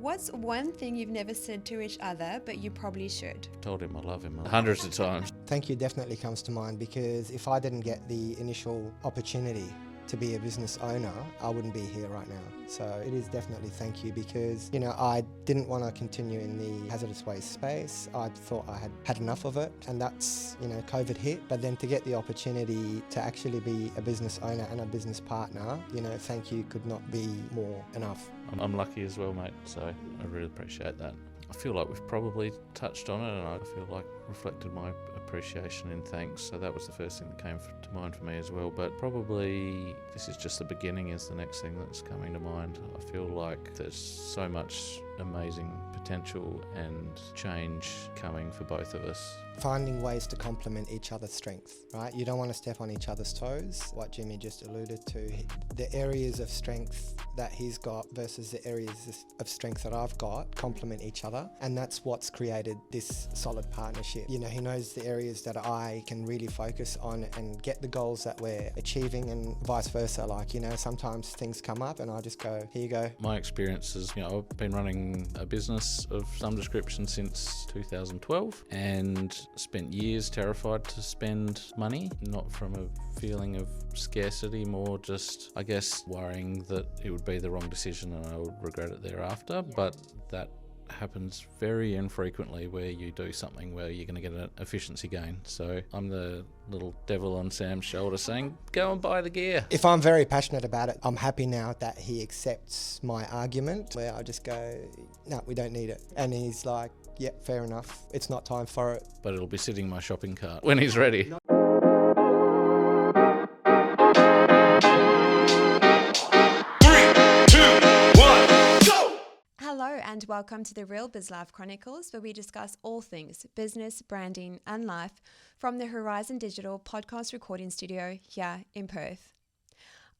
What's one thing you've never said to each other, but you probably should? Told him I love him hundreds of times. Thank you definitely comes to mind, because if I didn't get the initial opportunity to be a business owner, I wouldn't be here right now. So it is definitely thank you, because, I didn't want to continue in the hazardous waste space. I thought I had enough of it, and that's, COVID hit. But then to get the opportunity to actually be a business owner and a business partner, thank you could not be more enough. I'm lucky as well, mate, so I really appreciate that. I feel like we've probably touched on it, and I feel like reflected my appreciation and thanks. So that was the first thing that came to mind for me as well. But probably this is just the beginning is the next thing that's coming to mind. I feel like there's so much amazing potential and change coming for both of us. Finding ways to complement each other's strengths, right? You don't want to step on each other's toes. What Jimmy just alluded to, the areas of strength that he's got versus the areas of strength that I've got complement each other. And that's what's created this solid partnership. He knows the areas that I can really focus on and get the goals that we're achieving, and vice versa. Sometimes things come up and I just go, here you go. My experience is, I've been running a business of some description since 2012 and spent years terrified to spend money, not from a feeling of scarcity, more just, I guess, worrying that it would be the wrong decision and I would regret it thereafter. But that happens very infrequently where you do something where you're going to get an efficiency gain. So I'm the little devil on Sam's shoulder saying, go and buy the gear. If I'm very passionate about it, I'm happy now that he accepts my argument, where I just go, no, we don't need it. And he's like, yeah, fair enough. It's not time for it. But it'll be sitting in my shopping cart when he's ready. Hello and welcome to the Real Biz Life Chronicles, where we discuss all things business, branding and life from the Horizon Digital podcast recording studio here in Perth.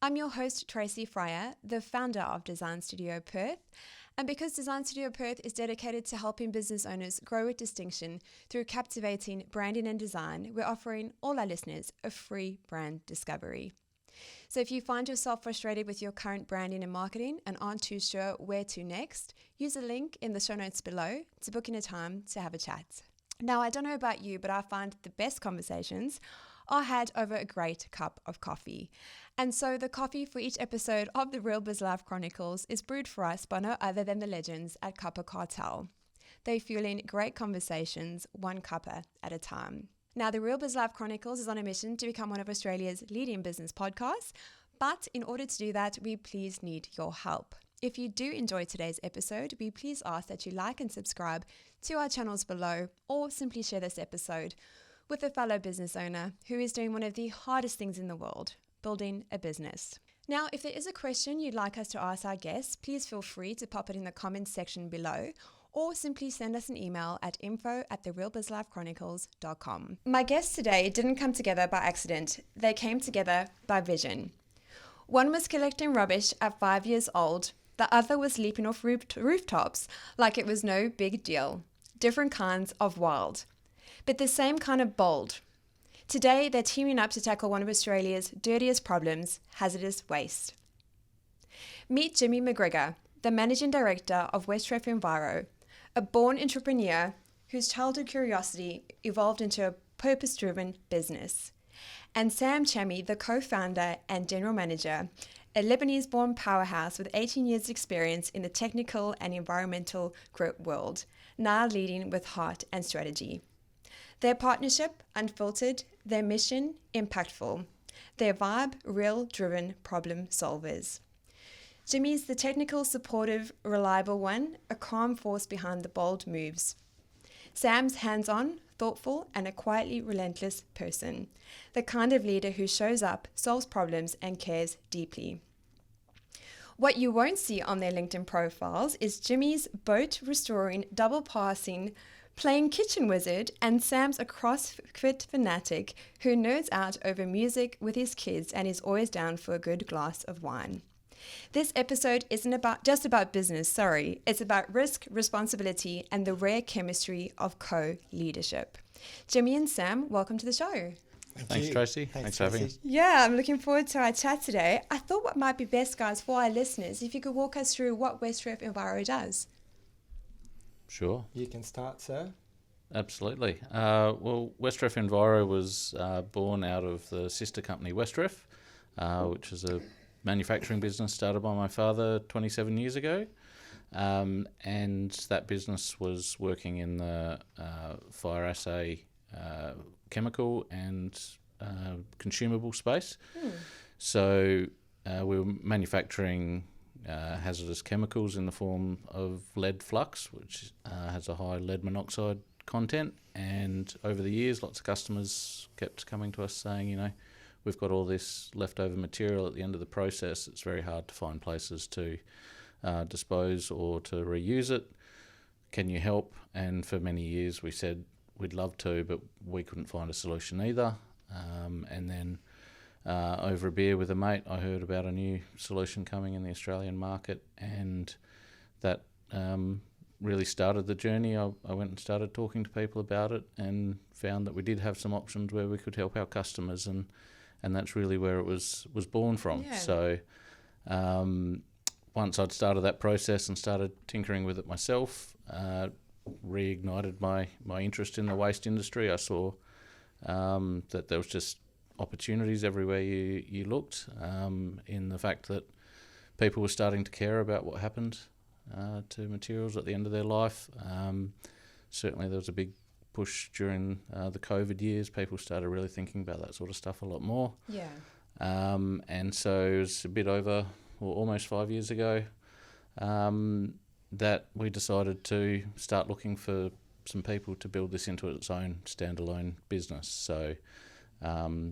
I'm your host Tracy Fryer, the founder of Design Studio Perth. And because Design Studio Perth is dedicated to helping business owners grow with distinction through captivating branding and design, we're offering all our listeners a free brand discovery. So if you find yourself frustrated with your current branding and marketing and aren't too sure where to next, use a link in the show notes below to book in a time to have a chat. Now, I don't know about you, but I find the best conversations are had over a great cup of coffee. And so the coffee for each episode of the Real Biz Life Chronicles is brewed for us by no other than the legends at Cuppa Cartel. They're fueling great conversations, one cuppa at a time. Now, the Real Biz Life Chronicles is on a mission to become one of Australia's leading business podcasts, but in order to do that, we please need your help. If you do enjoy today's episode, we please ask that you like and subscribe to our channels below, or simply share this episode with a fellow business owner who is doing one of the hardest things in the world, building a business. Now, if there is a question you'd like us to ask our guests, please feel free to pop it in the comments section below, or simply send us an email at info@therealbizlifechronicles.com. My guests today didn't come together by accident. They came together by vision. One was collecting rubbish at 5 years old. The other was leaping off rooftops like it was no big deal. Different kinds of wild, but the same kind of bold. Today, they're teaming up to tackle one of Australia's dirtiest problems, hazardous waste. Meet Jimmy McGregor, the Managing Director of Westref Enviro, a born entrepreneur whose childhood curiosity evolved into a purpose-driven business, and Sam Chami, the co-founder and general manager, a Lebanese-born powerhouse with 18 years' experience in the technical and environmental group world, now leading with heart and strategy. Their partnership, unfiltered, their mission, impactful, their vibe, real-driven problem solvers. Jimmy's the technical, supportive, reliable one, a calm force behind the bold moves. Sam's hands-on, thoughtful, and a quietly relentless person, the kind of leader who shows up, solves problems, and cares deeply. What you won't see on their LinkedIn profiles is Jimmy's boat-restoring, double-passing, playing kitchen wizard, and Sam's a CrossFit fanatic who nerds out over music with his kids and is always down for a good glass of wine. This episode isn't just about business, it's about risk, responsibility, and the rare chemistry of co-leadership. Jimmy and Sam, welcome to the show. Thanks, Tracy. Thanks for having us. Yeah, I'm looking forward to our chat today. I thought what might be best, guys, for our listeners, if you could walk us through what Westref Enviro does. Sure. You can start, sir. Absolutely. Well, Westref Enviro was born out of the sister company Westref, which is a manufacturing business started by my father 27 years ago. And that business was working in the fire assay chemical and consumable space. So we were manufacturing hazardous chemicals in the form of lead flux, which has a high lead monoxide content. And over the years, lots of customers kept coming to us saying, you know, we've got all this leftover material at the end of the process. It's very hard to find places to dispose or to reuse it. Can you help? And for many years we said we'd love to, but we couldn't find a solution either. And then over a beer with a mate, I heard about a new solution coming in the Australian market, and that really started the journey. I went and started talking to people about it and found that we did have some options where we could help our customers, and that's really where it was born from. Yeah. So once I'd started that process and started tinkering with it myself, reignited my interest in the waste industry. I saw that there was just opportunities everywhere you looked, in the fact that people were starting to care about what happened to materials at the end of their life. Certainly there was a big push during the COVID years. People started really thinking about that sort of stuff a lot more. Yeah. And so it was a bit over, or almost 5 years ago, that we decided to start looking for some people to build this into its own standalone business. So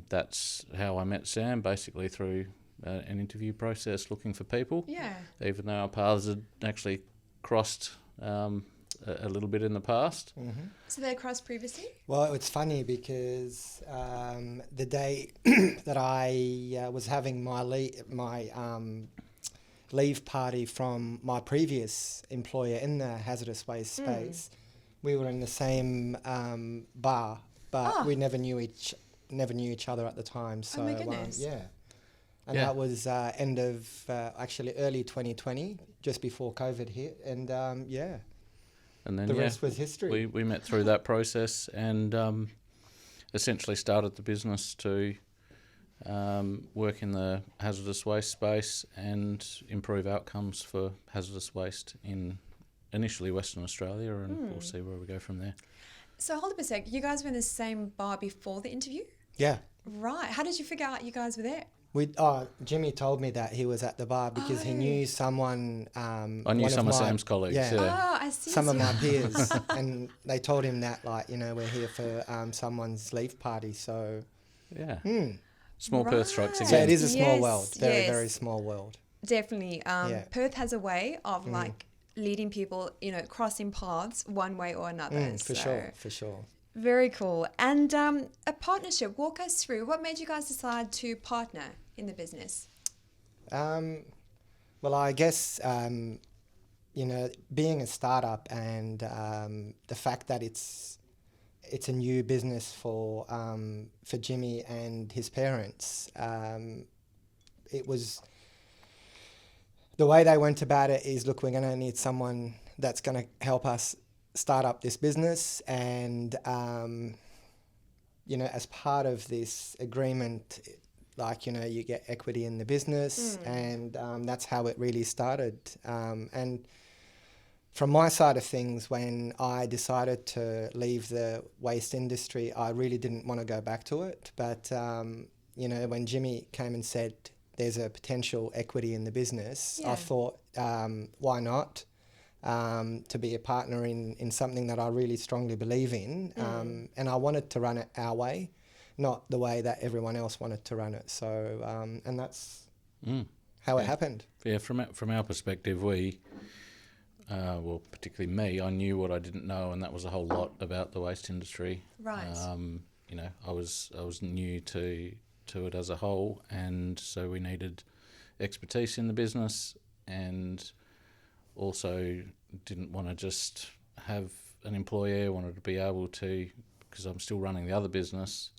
that's how I met Sam, basically through an interview process looking for people. Yeah. Even though our paths had actually crossed a little bit in the past. Mm-hmm. So they crossed previously? Well, it's funny because the day that I was having my leave party from my previous employer in the hazardous waste space, we were in the same bar, but we never knew each other at the time. So, oh my goodness. yeah. And that was end of, actually early 2020, just before COVID hit. And yeah. And then the rest was history. We met through that process and essentially started the business to work in the hazardous waste space and improve outcomes for hazardous waste in initially Western Australia, and we'll see where we go from there. So hold up a sec. You guys were in the same bar before the interview? Yeah. Right. How did you figure out you guys were there? Jimmy told me that he was at the bar because he knew someone. I knew some of Sam's colleagues. Yeah. Oh, I see. Some of my peers, and they told him that, like, you know, we're here for someone's leave party. So yeah, small Perth strikes again. So it is a small Yes, world, very yes. very small world. Definitely. Yeah. Perth has a way of like leading people, you know, crossing paths one way or another. For sure. Very cool. And a partnership, walk us through. What made you guys decide to partner in the business? Well, I guess, you know, being a startup and the fact that it's a new business for Jimmy and his parents, it was... The way they went about it is, look, we're going to need someone that's going to help us start up this business, and you know, as part of this agreement, like, you know, you get equity in the business, and that's how it really started. And from my side of things, when I decided to leave the waste industry, I really didn't want to go back to it. But you know, when Jimmy came and said there's a potential equity in the business, I thought, why not? To be a partner in something that I really strongly believe in. And I wanted to run it our way, not the way that everyone else wanted to run it. So, and that's how it happened. Yeah, from our perspective, we, well, particularly me, I knew what I didn't know, and that was a whole lot about the waste industry. Right. You know, I was new to it as a whole, and so we needed expertise in the business, and also didn't want to just have an employee. I wanted to be able to, because I'm still running the other business,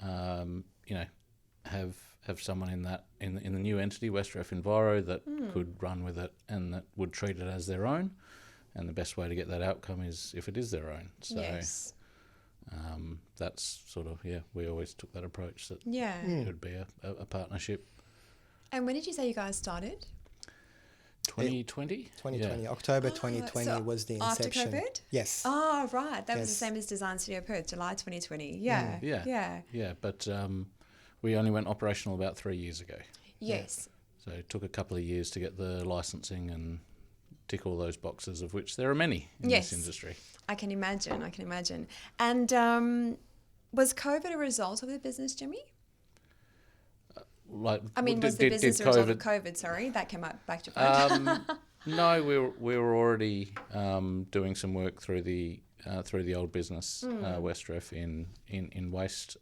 you know, have someone in the new entity, Westref Enviro, that could run with it and that would treat it as their own. And the best way to get that outcome is if it is their own. So Yes. that's sort of, we always took that approach that Yeah. it would be a partnership. And when did you say you guys started? 2020? 2020, October Oh, 2020 so was the after inception. COVID? Yes. Oh, right. That was the Yes. same as Design Studio Perth, July 2020. Yeah. Yeah. Yeah. Yeah, but we only went operational about 3 years ago. Yes. So it took a couple of years to get the licensing and tick all those boxes, of which there are many in Yes. this industry. I can imagine. And was COVID a result of the business, Jimmy? Like, I mean, was the business a result of COVID? Sorry, that came up back to front. No, we were already doing some work through the old business, Westref in waste,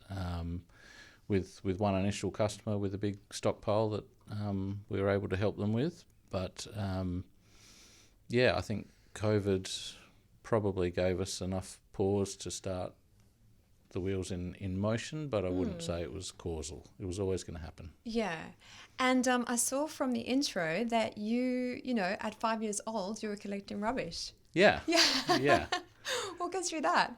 with one initial customer with a big stockpile that we were able to help them with. But I think COVID probably gave us enough pause to start the wheels in motion, but I wouldn't say it was causal. It was always going to happen. Yeah. And I saw from the intro that you know, at 5 years old, you were collecting rubbish. Yeah. Yeah. Yeah. Walk us through that.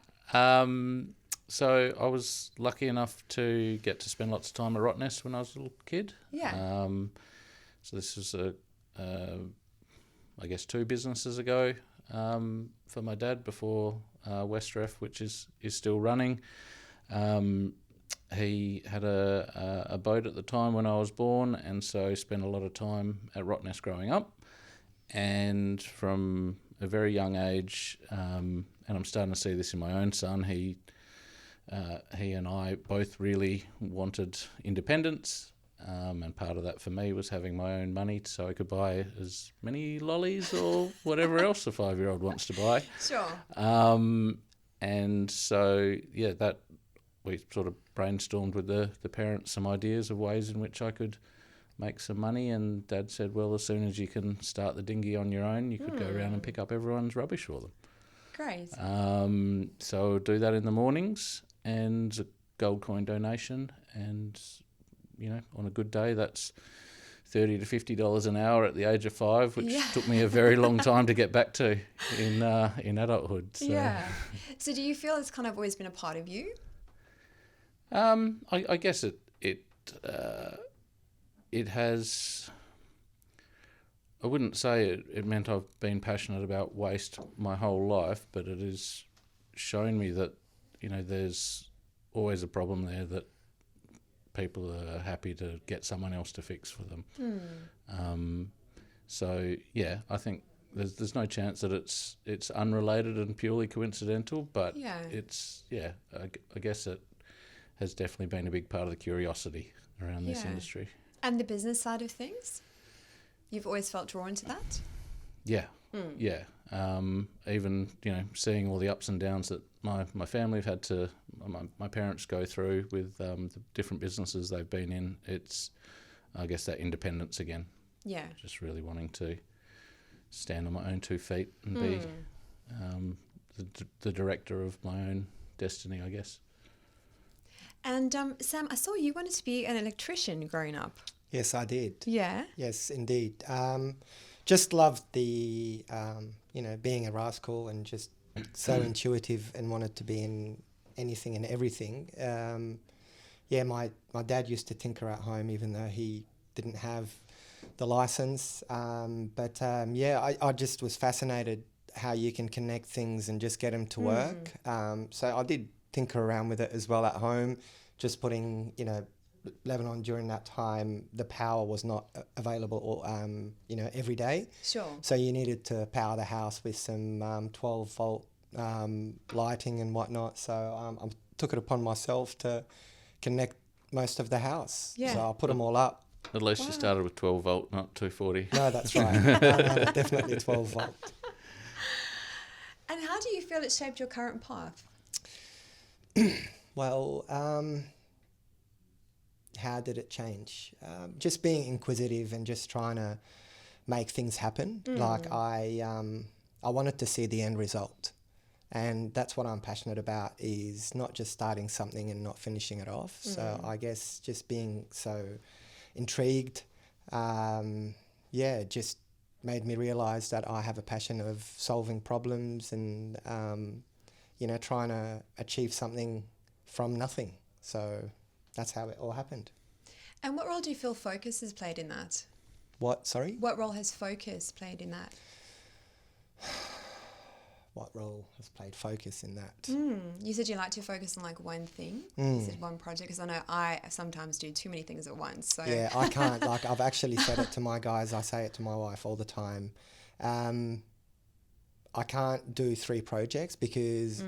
So I was lucky enough to get to spend lots of time at Rottnest when I was a little kid. Yeah. So this was I guess 2 businesses ago for my dad before Westref, which is still running. He had a boat at the time when I was born, and so spent a lot of time at Rottnest growing up. And from a very young age, and I'm starting to see this in my own son, he and I both really wanted independence. And part of that for me was having my own money so I could buy as many lollies or whatever else a 5-year-old wants to buy. Sure. And so, that we sort of brainstormed with the parents some ideas of ways in which I could make some money. And Dad said, well, as soon as you can start the dinghy on your own, you could go around and pick up everyone's rubbish for them. Great. So do that in the mornings and a gold coin donation. And, on a good day, that's $30 to $50 an hour at the age of 5, which took me a very long time to get back to in adulthood. So. Yeah. So do you feel it's kind of always been a part of you? I guess it has. I wouldn't say it meant I've been passionate about waste my whole life, but it has shown me that there's always a problem there that people are happy to get someone else to fix for them. So I think there's no chance that it's unrelated and purely coincidental, but it's I guess it has definitely been a big part of the curiosity around this industry. And the business side of things? You've always felt drawn to that? Yeah. Even, seeing all the ups and downs that my family have had to, my parents go through with the different businesses they've been in, it's, I guess, that independence again. Yeah. Just really wanting to stand on my own 2 feet and be the director of my own destiny, I guess. And Sam, I saw you wanted to be an electrician growing up. Yes, I did. Yeah. Yes, indeed. Just loved the, being a rascal and just so intuitive and wanted to be in anything and everything. My dad used to tinker at home even though he didn't have the license. I just was fascinated how you can connect things and just get them to work. So I did tinker around with it as well at home, just putting, Lebanon during that time, the power was not available, every day. Sure. So you needed to power the house with some 12-volt lighting and whatnot. So I took it upon myself to connect most of the house. Yeah. So I put them all up. At least you started with 12 volt, not 240. No, that's right. No, definitely 12 volt. And how do you feel it shaped your current path? Well, how did it change? Just being inquisitive and just trying to make things happen. Like I wanted to see the end result. And that's what I'm passionate about, is not just starting something and not finishing it off. So I guess just being so intrigued, just made me realise that I have a passion of solving problems and, trying to achieve something from nothing. So that's how it all happened. And what role do you feel focus has played in that? What? Sorry? What role has focus played in that? What role has played focus in that? You said you like to focus on like one thing. You said one project, because I know I sometimes do too many things at once. So Yeah, I can't. Like, I've actually said it to my guys. I say it to my wife all the time. I can't do 3 projects because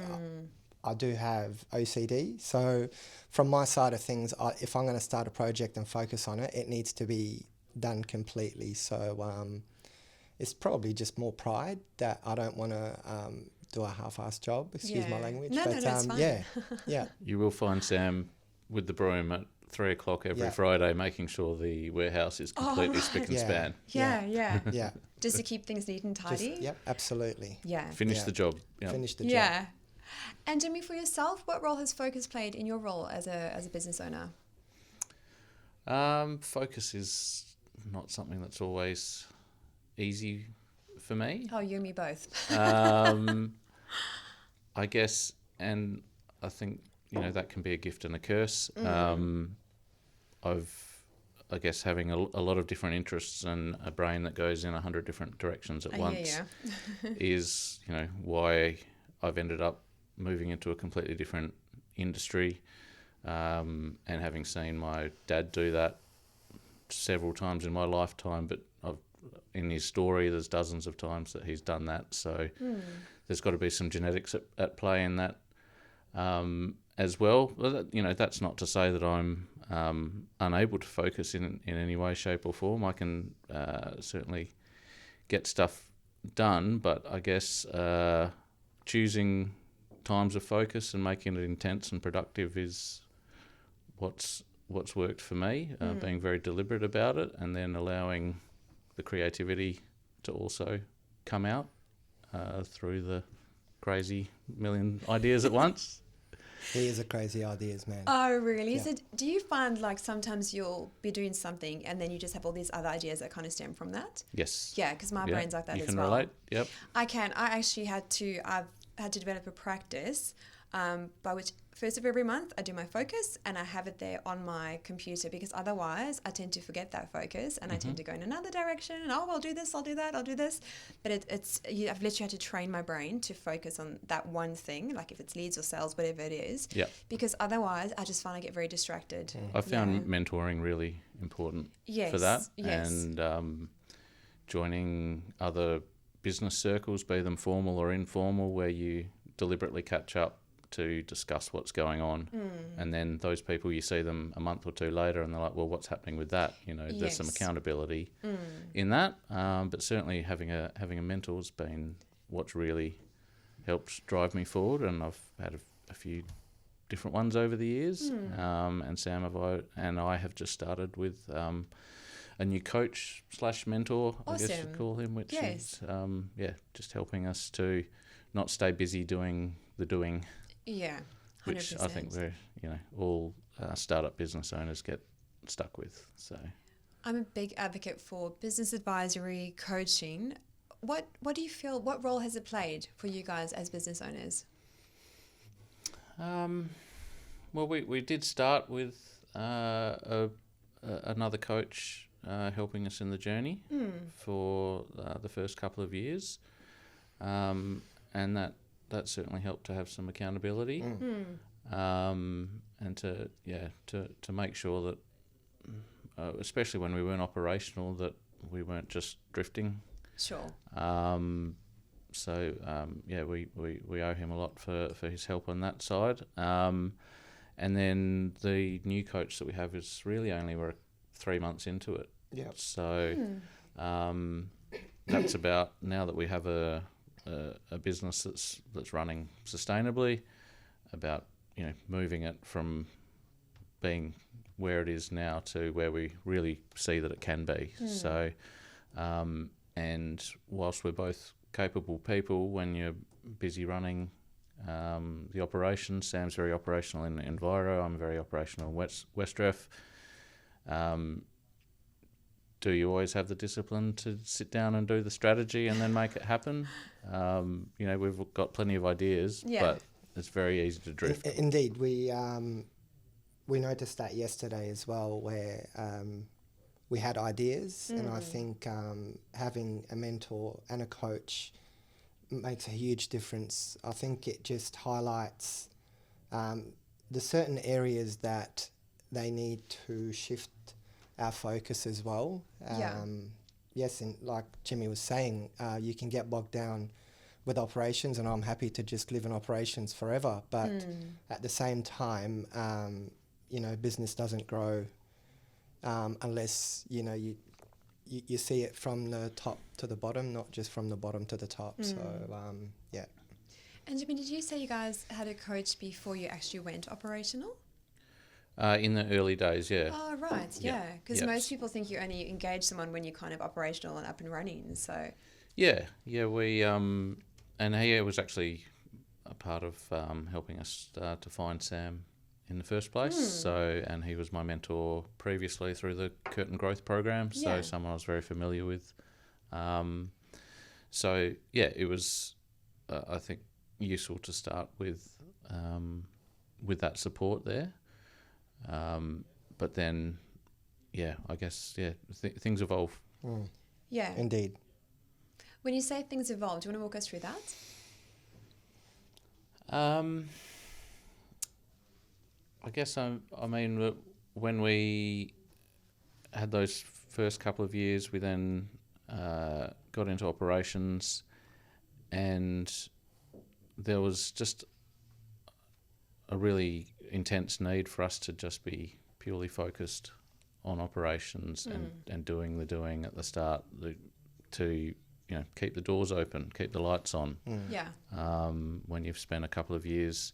I do have OCD. So from my side of things, if I'm going to start a project and focus on it, it needs to be done completely. So it's probably just more pride that I don't want to do a half-assed job, excuse my language. No, it's fine. Yeah. You will find Sam with the broom at 3 o'clock every Friday, making sure the warehouse is completely spick and span. Yeah. Just to keep things neat and tidy. Yep, absolutely. Yeah. Finish the job. Yep. Finish the job. Yeah. And Jimmy, for yourself, what role has focus played in your role as a business owner? Focus is not something that's always easy for me. Oh, you and me both. I guess, and I think, that can be a gift and a curse. I guess having a lot of different interests and a brain that goes in 100 different directions at once is, why I've ended up moving into a completely different industry, and having seen my dad do that several times in my lifetime, but in his story there's dozens of times that he's done that, so there's got to be some genetics at play in that as well. That's not to say that I'm unable to focus in any way, shape or form. I can certainly get stuff done, but I guess choosing times of focus and making it intense and productive is what's worked for me, being very deliberate about it, and then allowing the creativity to also come out through the crazy million ideas at once. He is a crazy ideas man. Oh, really? Yeah. So do you find like sometimes you'll be doing something and then you just have all these other ideas that kind of stem from that? Yes. Yeah, because my brain's like that as well. You can relate? Yep. I've had to develop a practice by which first of every month I do my focus and I have it there on my computer, because otherwise I tend to forget that focus and I tend to go in another direction and I'll do this, I'll do that, I'll do this. But I've literally had to train my brain to focus on that one thing, like if it's leads or sales, whatever it is. Yep. Because otherwise I just find I get very distracted. I found mentoring really important for that. Yes. And joining other business circles, be them formal or informal, where you deliberately catch up to discuss what's going on, and then those people, you see them a month or two later and they're like, well, what's happening with that? There's some accountability in that, but certainly having a mentor has been what's really helped drive me forward, and I've had a few different ones over the years, and Sam and I have just started with a new coach / mentor, I guess you'd call him, which is just helping us to not stay busy doing the doing. Yeah, 100%. Which I think we're, all startup business owners get stuck with. So I'm a big advocate for business advisory, coaching. What do you feel, what role has it played for you guys as business owners? Well, we did start with another coach helping us in the journey for the first couple of years, and that certainly helped to have some accountability, and to make sure that, especially when we weren't operational, that we weren't just drifting. Sure. We owe him a lot for his help on that side. And then the new coach that we have is really only we're 3 months into it. Yeah. So that's about, now that we have a business that's running sustainably, about moving it from being where it is now to where we really see that it can be. So and whilst we're both capable people, when you're busy running the operations, Sam's very operational in Enviro, I'm very operational in Westref, do you always have the discipline to sit down and do the strategy and then make it happen? We've got plenty of ideas, but it's very easy to drift. Indeed, we noticed that yesterday as well, where we had ideas, and I think having a mentor and a coach makes a huge difference. I think it just highlights the certain areas that they need to shift our focus as well. Yes, and like Jimmy was saying, you can get bogged down with operations, and I'm happy to just live in operations forever. But at the same time, business doesn't grow unless, you see it from the top to the bottom, not just from the bottom to the top. So, yeah. And Jimmy, did you say you guys had a coach before you actually went operational? In the early days, yeah. Oh, right, yeah. Because most people think you only engage someone when you're kind of operational and up and running, so... Yeah, we... and he was actually a part of helping us to find Sam in the first place. So, and he was my mentor previously through the Curtin Growth Program, so someone I was very familiar with. It was, I think, useful to start with that support there. But then, I guess, things evolve. Yeah. Indeed. When you say things evolve, do you want to walk us through that? I guess, when we had those first couple of years, we then got into operations, and there was just a really intense need for us to just be purely focused on operations and doing the doing at the start to keep the doors open, keep the lights on. When you've spent a couple of years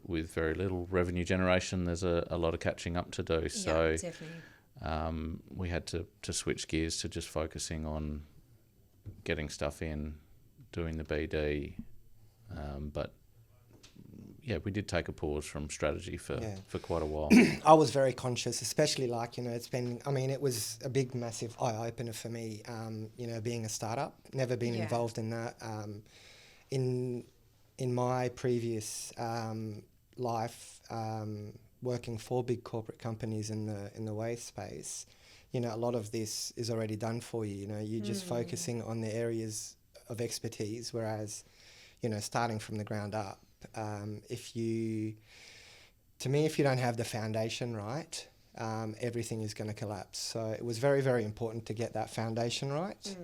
with very little revenue generation, there's a lot of catching up to do. So definitely. We had to switch gears to just focusing on getting stuff in, doing the BD, but we did take a pause from strategy for quite a while. I was very conscious, especially it was a big, massive eye-opener for me, being a startup, never been involved in that. In my previous life, working for big corporate companies in the waste space, a lot of this is already done for you. You're just focusing on the areas of expertise, whereas, starting from the ground up, if you don't have the foundation right, everything is going to collapse. So it was very, very important to get that foundation right.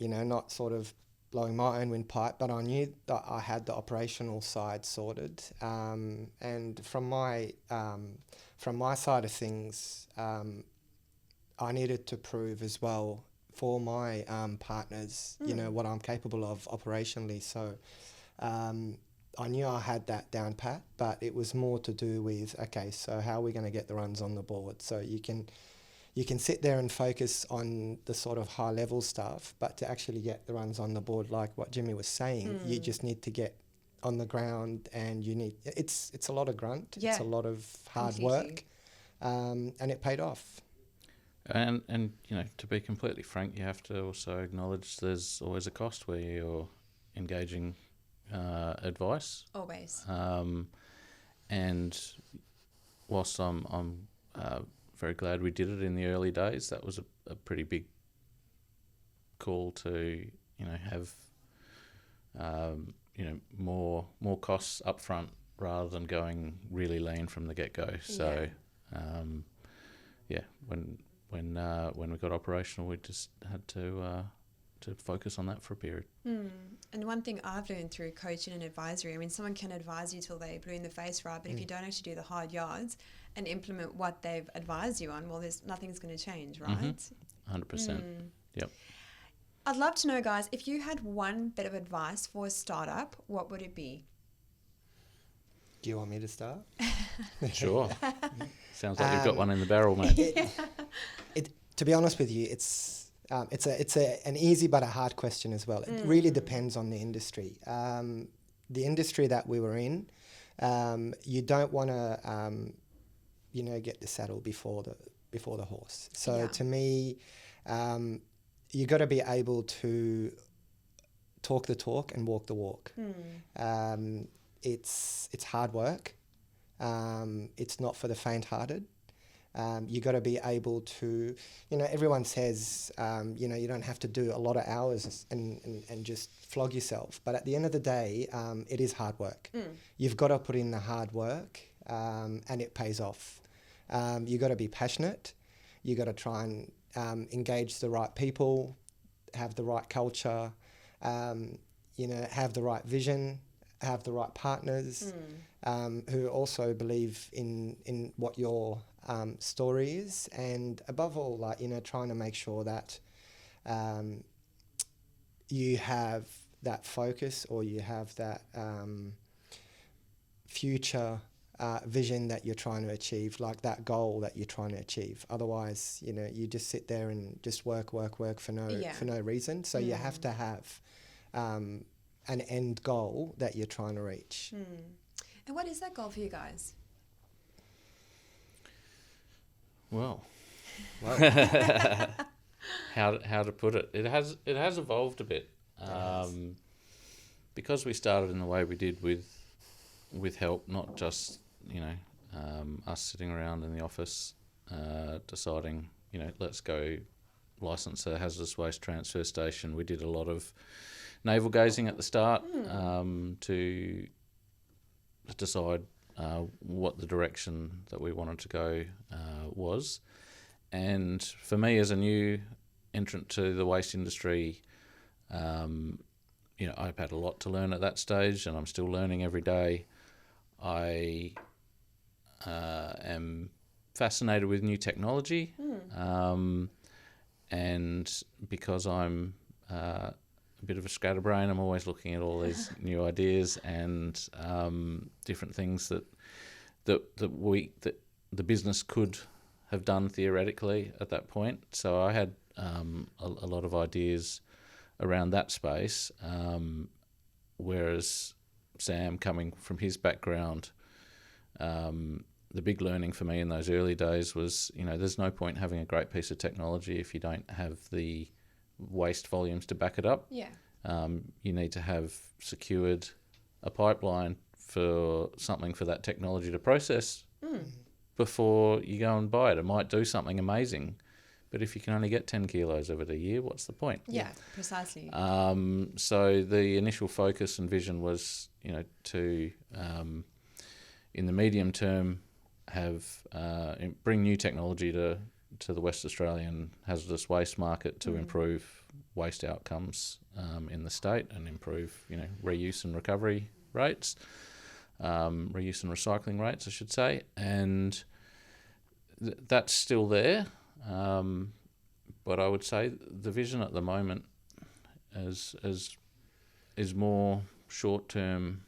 Not sort of blowing my own windpipe, but I knew that I had the operational side sorted. And from my side of things, I needed to prove as well for my partners, what I'm capable of operationally. So I knew I had that down pat, but it was more to do with, okay, so how are we going to get the runs on the board? So you can sit there and focus on the sort of high level stuff, but to actually get the runs on the board, like what Jimmy was saying, you just need to get on the ground, and it's a lot of grunt, it's a lot of hard work, and it paid off. And to be completely frank, you have to also acknowledge there's always a cost where you're engaging advice. Always. And whilst I'm very glad we did it in the early days, that was a pretty big call to have more costs up front rather than going really lean from the get-go. So when we got operational, we just had to focus on that for a period. And one thing I've learned through coaching and advisory, someone can advise you till they're blue in the face, right? But if you don't actually do the hard yards and implement what they've advised you on, well, nothing's going to change, right? 100%. Yep. I'd love to know, guys, if you had one bit of advice for a startup, what would it be? Do you want me to start? Sure. Sounds like you've got one in the barrel, mate. To be honest with you, it's an easy but a hard question as well. It really depends on the industry. The industry that we were in, you don't want to, get the saddle before before the horse. So Yeah. to me, you got to be able to talk the talk and walk the walk. It's hard work. It's not for the faint-hearted. You got to be able to, everyone says, you don't have to do a lot of hours and just flog yourself. But at the end of the day, it is hard work. You've got to put in the hard work, and it pays off. You got to be passionate. You got to try and engage the right people, have the right culture, have the right vision, have the right partners who also believe in what your story is, and above all, trying to make sure that you have that focus, or you have that future vision that you're trying to achieve, like that goal that you're trying to achieve. Otherwise, you just sit there and just work for no reason. So you have to have an end goal that you're trying to reach. And what is that goal for you guys? Well, how to put it? It has evolved a bit, because we started in the way we did with help, not just us sitting around in the office deciding let's go license a hazardous waste transfer station. We did a lot of navel gazing at the start to decide what the direction that we wanted to go was. And for me, as a new entrant to the waste industry, I've had a lot to learn at that stage, and I'm still learning every day. I am fascinated with new technology, and because I'm a bit of a scatterbrain, I'm always looking at all these new ideas and different things that the business could have done theoretically at that point. So I had a lot of ideas around that space, whereas Sam, coming from his background, the big learning for me in those early days was, there's no point having a great piece of technology if you don't have the waste volumes to back it up. Yeah. You need to have secured a pipeline for something for that technology to process before you go and buy it. It might do something amazing, but if you can only get 10 kilos of it a year, what's the point? Yeah, precisely. So the initial focus and vision was, to, in the medium term, have bring new technology to the West Australian hazardous waste market to improve waste outcomes in the state and improve, reuse and recovery rates, reuse and recycling rates, I should say, and that's still there. But I would say the vision at the moment is more short term.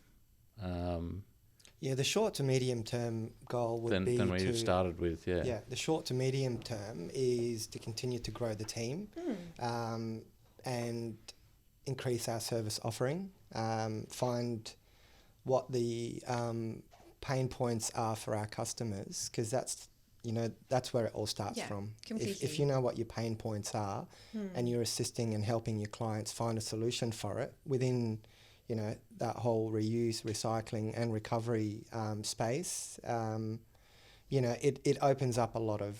The short to medium term goal would be than we started with. Yeah, the short to medium term is to continue to grow the team, and increase our service offering. Find what the pain points are for our customers, because that's where it all starts from. If you know what your pain points are, and you're assisting and helping your clients find a solution for it within that whole reuse, recycling and recovery space, it opens up a lot of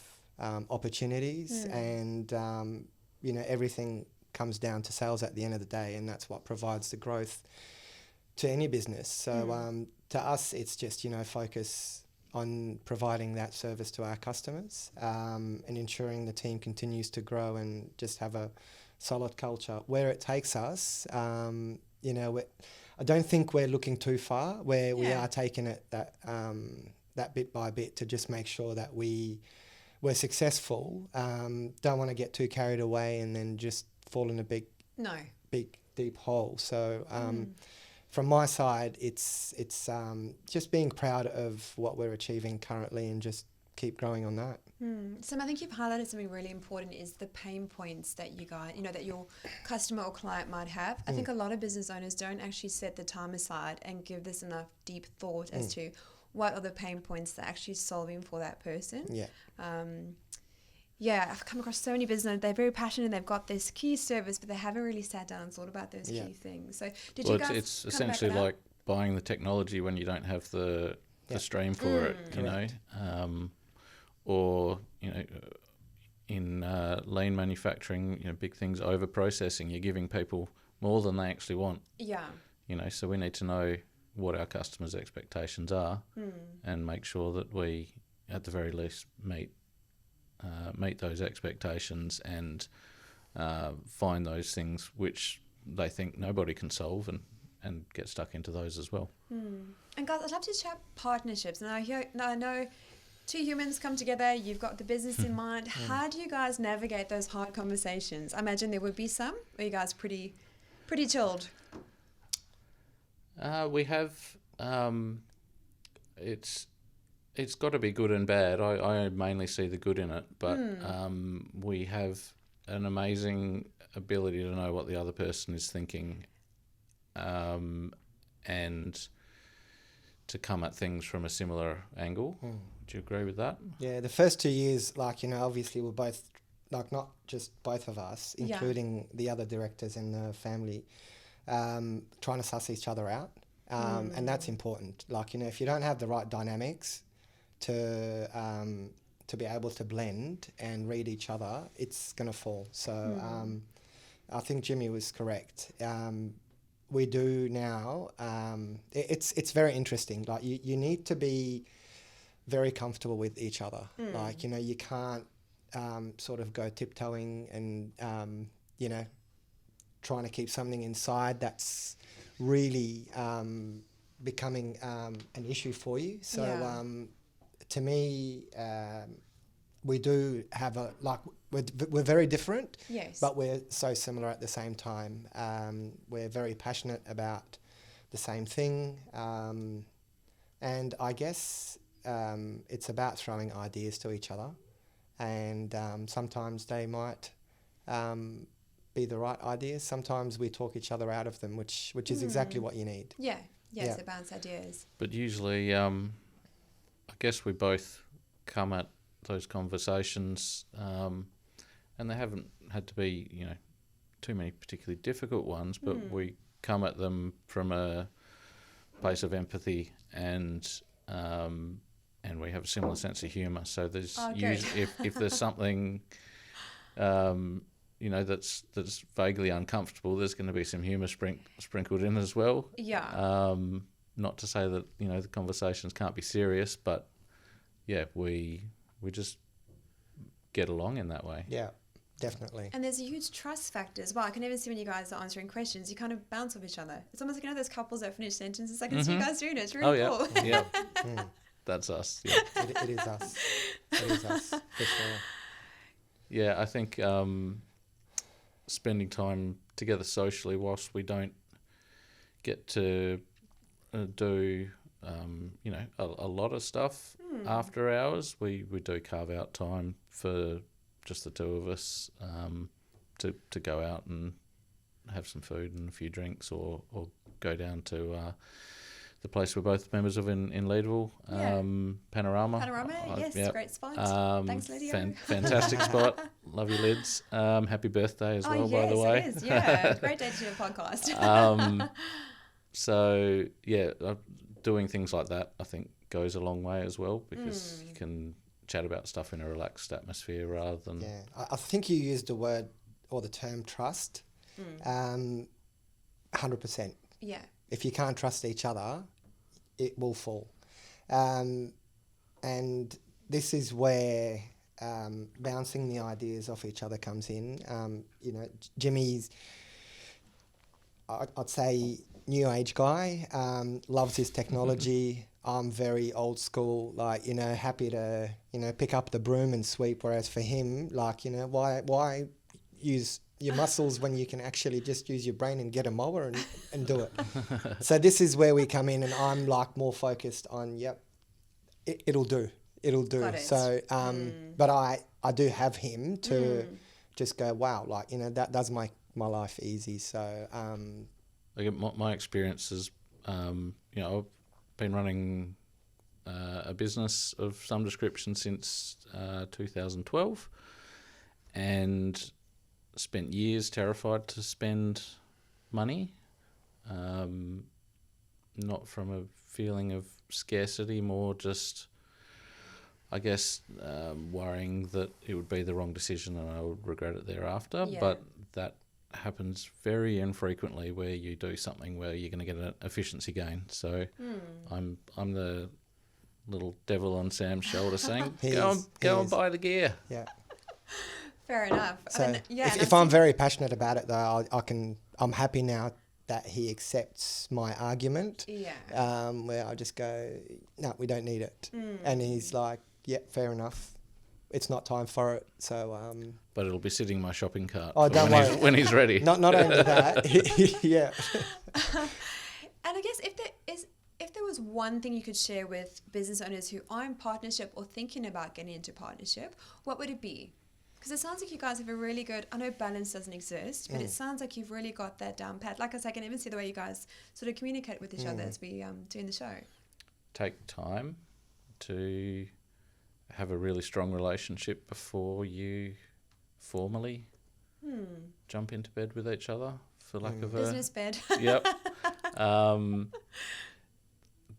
opportunities, and everything comes down to sales at the end of the day, and that's what provides the growth to any business. So to us, it's just focus on providing that service to our customers, and ensuring the team continues to grow and just have a solid culture. Where it takes us, I don't think we're looking too far. We are taking it that bit by bit to just make sure that we're successful. Don't want to get too carried away and then just fall in a big deep hole. So from my side, it's just being proud of what we're achieving currently and just keep growing on that. Sam, I think you've highlighted something really important, is the pain points that you guys, that your customer or client might have. I think a lot of business owners don't actually set the time aside and give this enough deep thought as to what are the pain points they're actually solving for that person. Yeah, I've come across so many business owners. They're very passionate. They've got this key service, but they haven't really sat down and thought about those key things. So, did you guys? It's come essentially back with like buying the technology when you don't have the stream for it. You know, or in lean manufacturing, big things over processing. You're giving people more than they actually want. Yeah. So we need to know what our customers' expectations are, and make sure that we, at the very least, meet those expectations and find those things which they think nobody can solve, and get stuck into those as well. And guys, I'd love to chat partnerships. And I know two humans come together. You've got the business in mind. How do you guys navigate those hard conversations? I imagine there would be some. Or are you guys pretty chilled? We have. It's got to be good and bad. I mainly see the good in it, but we have an amazing ability to know what the other person is thinking, and to come at things from a similar angle. Do you agree with that? Yeah, the first 2 years, obviously we're both, not just both of us, including the other directors and the family, trying to suss each other out. And that's important. If you don't have the right dynamics to be able to blend and read each other, it's going to fall. So I think Jimmy was correct. We do now. It's very interesting. You need to be very comfortable with each other. You can't sort of go tiptoeing and trying to keep something inside that's really becoming an issue for you. So to me, we do have we're very different, yes, but we're so similar at the same time. We're very passionate about the same thing, and I guess it's about throwing ideas to each other, and sometimes they might be the right ideas. Sometimes we talk each other out of them, which is exactly what you need. So bounce ideas. But usually, I guess we both come at those conversations, and they haven't had to be, too many particularly difficult ones, but we come at them from a place of empathy, and we have a similar sense of humour. So there's usually, if there's something, that's vaguely uncomfortable, there's going to be some humour sprinkled in as well. Yeah. Not to say that the conversations can't be serious, but we just get along in that way. Yeah, definitely. And there's a huge trust factor as well. I can even see when you guys are answering questions, you kind of bounce off each other. It's almost like those couples that finish sentences. I can see you guys doing it. It's really cool. Yeah. That's us. Yeah. It is us. It is us, for sure. Yeah, I think spending time together socially, whilst we don't get to do a lot of stuff after hours, we do carve out time for just the two of us to go out and have some food and a few drinks, or go down to the place we're both members of in Leadville, Panorama. Yes, great spot. Thanks, Lydia. Fantastic spot. Love your lids. Happy birthday as well, by the way. It is. Yeah, great day to do a podcast. So, doing things like that, I think, goes a long way as well, because you can chat about stuff in a relaxed atmosphere rather than... Yeah, I think you used the word or the term trust. 100%. Yeah. If you can't trust each other, it will fall. And this is where bouncing the ideas off each other comes in. Jimmy's, I'd say, new age guy, loves his technology. I'm very old school, happy to, pick up the broom and sweep. Whereas for him, why use your muscles when you can actually just use your brain and get a mower and do it. So this is where we come in, and I'm more focused on, it'll do. Got it. So, but I do have him to just go, wow, that does make my life easy. So, my experience is, I've been running a business of some description since 2012. and spent years terrified to spend money, not from a feeling of scarcity, more just, I guess, worrying that it would be the wrong decision and I would regret it thereafter. Yeah. But that happens very infrequently where you do something where you're going to get an efficiency gain. So I'm the little devil on Sam's shoulder saying, go and buy the gear. Yeah. Fair enough. So I mean, yeah, if I'm very passionate about it, though, I'm happy now that he accepts my argument. Yeah. Where I just go, no, we don't need it, and he's like, yeah, fair enough. It's not time for it. So. But it'll be sitting in my shopping cart when he's ready. Not only that, yeah. And I guess if there was one thing you could share with business owners who are in partnership or thinking about getting into partnership, what would it be? Because it sounds like you guys have a really good, I know balance doesn't exist, but it sounds like you've really got that down pat. Like I said, I can even see the way you guys sort of communicate with each other as we doing the show. Take time to have a really strong relationship before you formally jump into bed with each other, for lack of a... Business bed. Yep.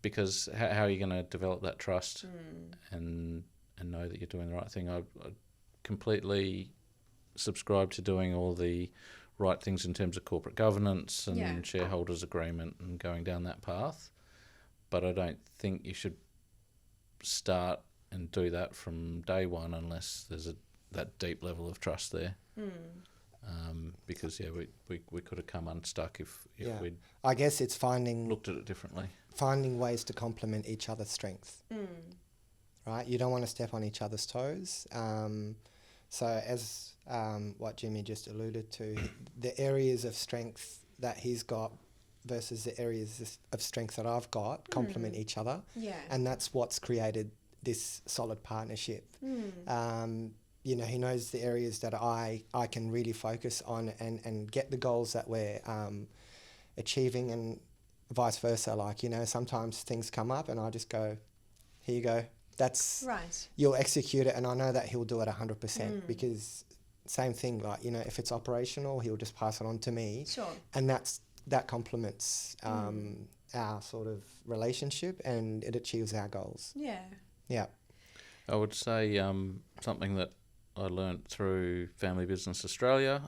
Because how are you going to develop that trust and know that you're doing the right thing? I completely subscribe to doing all the right things in terms of corporate governance and shareholders agreement and going down that path. But I don't think you should start and do that from day one unless there's that deep level of trust there. Because we could have come unstuck if we'd I guess it's looked at it differently. Finding ways to complement each other's strengths. Right? You don't want to step on each other's toes. So as what Jimmy just alluded to, the areas of strength that he's got versus the areas of strength that I've got complement each other. Yeah. And that's what's created this solid partnership. He knows the areas that I can really focus on and get the goals that we're achieving, and vice versa. Like, sometimes things come up and I just go, here you go. That's right. You'll execute it, and I know that he'll do it 100% because same thing. Like, if it's operational, he'll just pass it on to me. Sure. And that complements our sort of relationship, and it achieves our goals. Yeah. Yeah. I would say something that I learnt through Family Business Australia,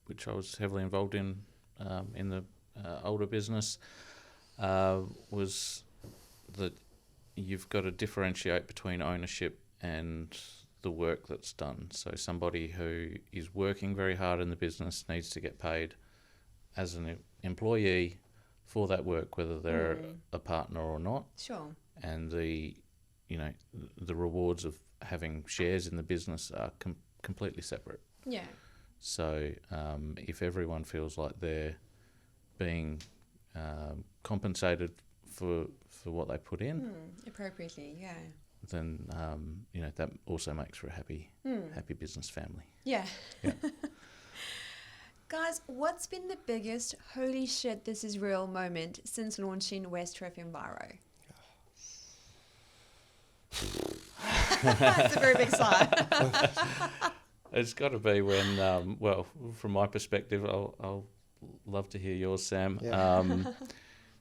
which I was heavily involved in the older business, was that you've got to differentiate between ownership and the work that's done. So somebody who is working very hard in the business needs to get paid as an employee for that work, whether they're a partner or not. Sure. And the rewards of having shares in the business are completely separate. Yeah. So if everyone feels like they're being compensated for what they put in appropriately, yeah, then that also makes for a happy business family. Yeah. Guys, what's been the biggest holy shit this is real moment since launching Westref Enviro? It's a very big sigh. It's got to be when, from my perspective, I'll love to hear yours, Sam. Yeah.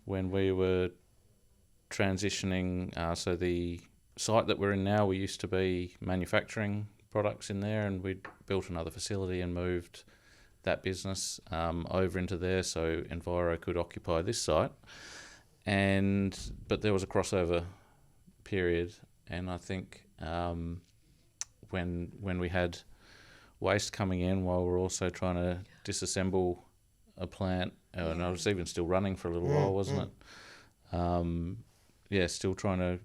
When we were transitioning, so the site that we're in now, we used to be manufacturing products in there, and we'd built another facility and moved that business over into there so Enviro could occupy this site. But there was a crossover period, and I think when we had waste coming in while we're also trying to disassemble a plant, and I was even still running for a little while, wasn't it? Still trying to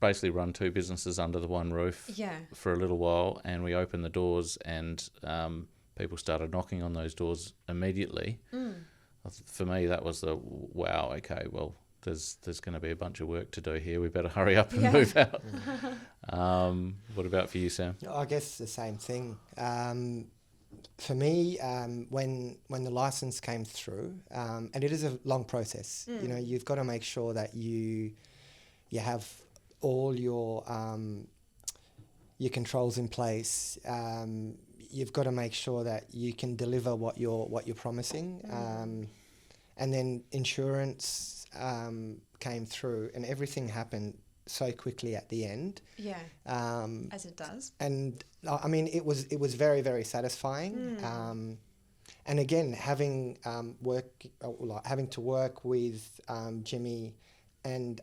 basically run two businesses under the one roof for a little while, and we opened the doors and people started knocking on those doors immediately. For me, that was the wow, okay, well, there's going to be a bunch of work to do here. We better hurry up and move out. What about for you, Sam? I guess the same thing. For me, when the license came through, and it is a long process, you've got to make sure that you have all your your controls in place. You've got to make sure that you can deliver what you're promising. And then insurance came through, and everything happened so quickly at the end. Yeah. As it does. And I mean, it was very, very satisfying. And again, having to work with Jimmy and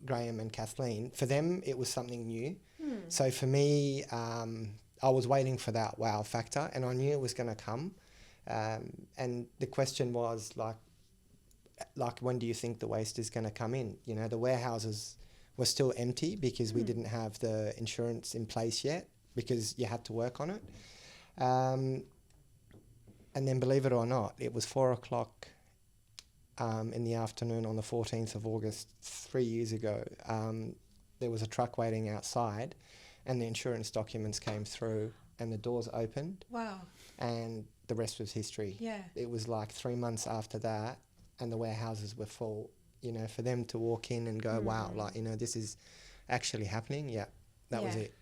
Graham and Kathleen, for them it was something new. So for me, I was waiting for that wow factor, and I knew it was going to come. And the question was like, when do you think the waste is going to come in? You know, the warehouses were still empty because we didn't have the insurance in place yet, because you had to work on it. And then, believe it or not, it was 4:00 in the afternoon on the 14th of August, 3 years ago. There was a truck waiting outside, and the insurance documents came through, and the doors opened. Wow. And the rest was history. Yeah. It was like 3 months after that, and the warehouses were full. You know, for them to walk in and go, wow, like, you know, this is actually happening. Yeah, that was it.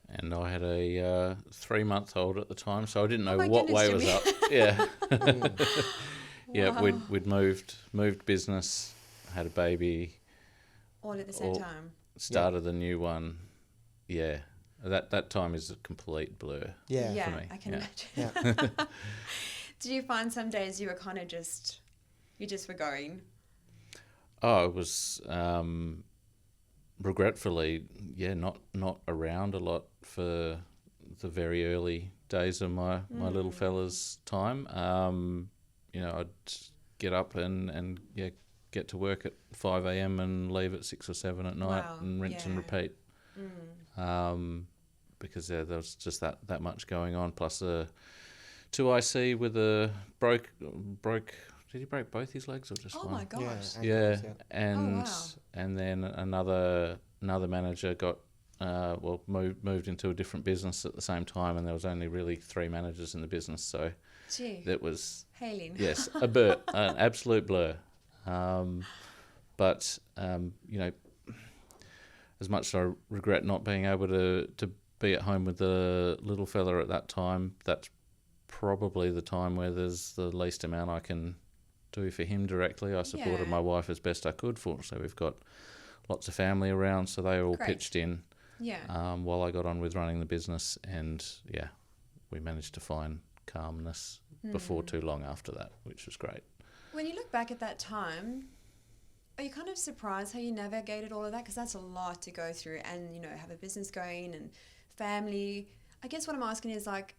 And I had a 3-month-old at the time, so I didn't know my what goodness, way was Jimmy. up. Yeah. Yeah, Wow. we'd moved business, had a baby, All at the same time. started a new one. Yeah, that time is a complete blur. Yeah. Yeah, for me, I can yeah. imagine. Did you find some days you were kind of you just were going? Oh, it was regretfully, not around a lot for the very early days of my little fella's time. You know, I'd get up and get to work at 5 a.m. and leave at 6 or 7 at night. Wow, And rinse and yeah. repeat. Because there was just that much going on, plus a 2IC with a broke. Did he break both his legs or just Oh one? my gosh. Yeah, Yeah. and wow. and then another manager got moved into a different business at the same time, and there was only really 3 managers in the business, so Gee. that was Hailing. yes an absolute blur. But you know, as much as I regret not being able to be at home with the little fella at that time, that's probably the time where there's the least amount I can do for him directly. I supported Yeah. my wife as best I could. Fortunately, we've got lots of family around, so they all Great. pitched in Yeah. while I got on with running the business, and we managed to find calmness before too long after that, which was great. When you look back at that time, are you kind of surprised how you navigated all of that? Because that's a lot to go through, and, you know, have a business going and family. I guess what I'm asking is, like,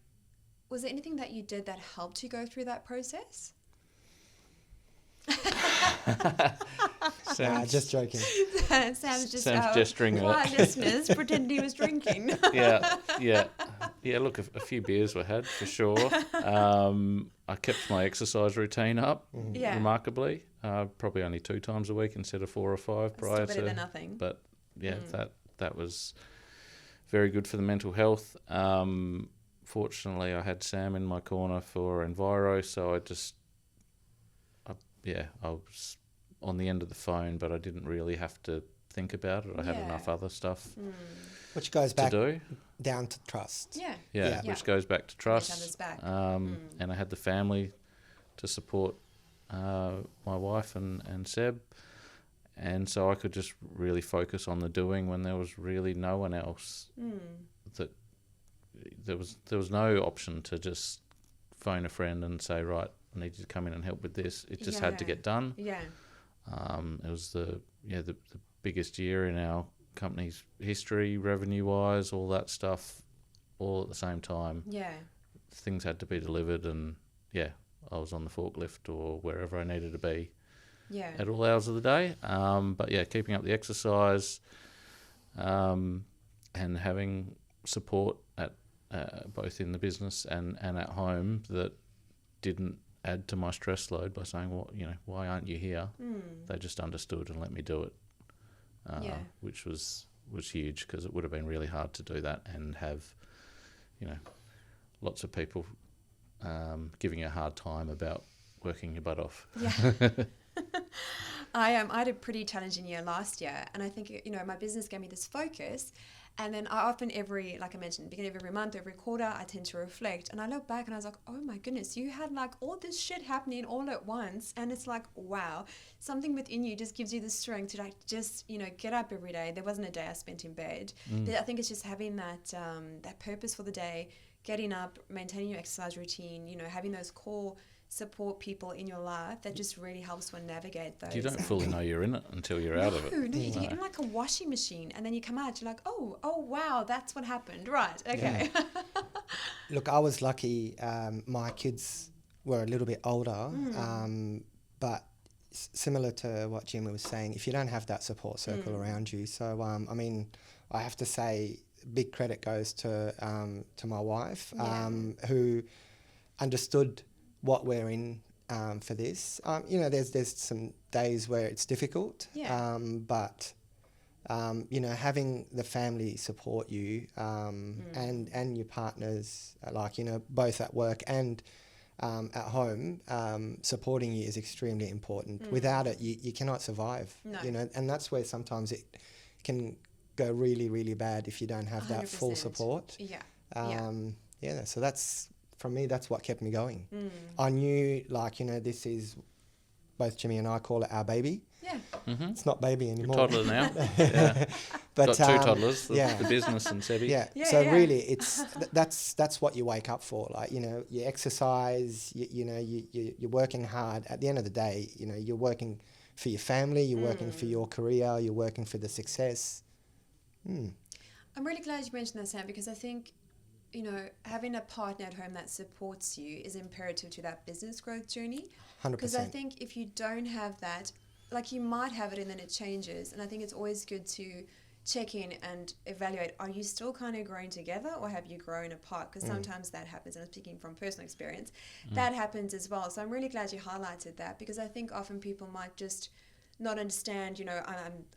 was there anything that you did that helped you go through that process? Just joking. Sam's just gesturing at quiet it. listeners pretended he was drinking. Yeah. Look, a few beers were had for sure. I kept my exercise routine up Yeah. remarkably. Probably only 2 times a week instead of 4 or 5 prior Still better to. than nothing. But that was very good for the mental health. Fortunately, I had Sam in my corner for Enviro, so I was on the end of the phone, but I didn't really have to think about it. I had enough other stuff Which goes to back do. down to trust. Yeah. Yeah. Which goes back to trust. Each other's back. And I had the family to support my wife and Seb, and so I could just really focus on the doing when there was really no one else. That there was no option to just phone a friend and say, right, I need you to come in and help with this. It just had to get done. Yeah. It was the biggest year in our company's history, revenue-wise, all that stuff, all at the same time. Yeah. Things had to be delivered, and I was on the forklift or wherever I needed to be Yeah. at all hours of the day. But keeping up the exercise, and having support at both in the business and at home that didn't add to my stress load by saying, well, you know, why aren't you here? They just understood and let me do it, which was huge, because it would have been really hard to do that and have, you know, lots of people giving you a hard time about working your butt off. Yeah. I had a pretty challenging year last year, and I think, you know, my business gave me this focus, And then I often like I mentioned, beginning of every month, every quarter, I tend to reflect. And I look back and I was like, oh my goodness, you had like all this shit happening all at once. And it's like, wow, something within you just gives you the strength to like just, get up every day. There wasn't a day I spent in bed. I think it's just having that purpose for the day, getting up, maintaining your exercise routine, having those core support people in your life that just really helps one navigate those. You don't fully know you're in it until you're out of it. No, you get in like a washing machine and then you come out, you're like, oh wow, that's what happened. Right, okay. Yeah. Look, I was lucky. My kids were a little bit older, but similar to what Jimmy was saying, if you don't have that support circle around you, so I have to say big credit goes to my wife, who understood what we're in for this. There's some days where it's difficult, but having the family support you and your partners, both at work and at home, supporting you is extremely important. Without it, you cannot survive. No. And that's where sometimes it can go really, really bad if you don't have that 100%. full support. So that's, from me, that's what kept me going. I knew, this is, both Jimmy and I call it our baby. Yeah. Mm-hmm. It's not baby anymore. Toddler now. Yeah. But, got two toddlers, the business and Sebi. Really, it's that's what you wake up for. You exercise, you're working hard. At the end of the day, you're working for your family, you're working for your career, you're working for the success. I'm really glad you mentioned that, Sam, because I think, having a partner at home that supports you is imperative to that business growth journey. 100%. Because I think if you don't have that, you might have it and then it changes. And I think it's always good to check in and evaluate, are you still kind of growing together or have you grown apart? Because sometimes that happens, and I'm speaking from personal experience, that happens as well. So I'm really glad you highlighted that, because I think often people might just not understand,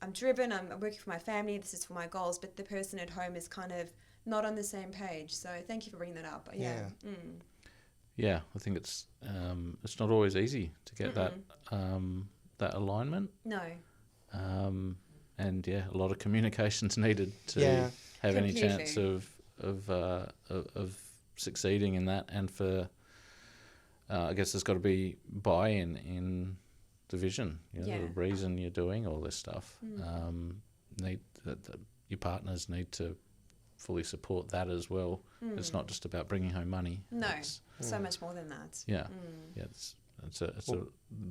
I'm driven, I'm working for my family, this is for my goals, but the person at home is kind of not on the same page. So thank you for bringing that up. Yeah, I think it's not always easy to get that alignment. No. And a lot of communication's needed to have any chance of succeeding in that. And for I guess there's got to be buy-in in the vision, the reason you're doing all this stuff. Your partners need to fully support that as well. It's not just about bringing home money. No, so much more than that.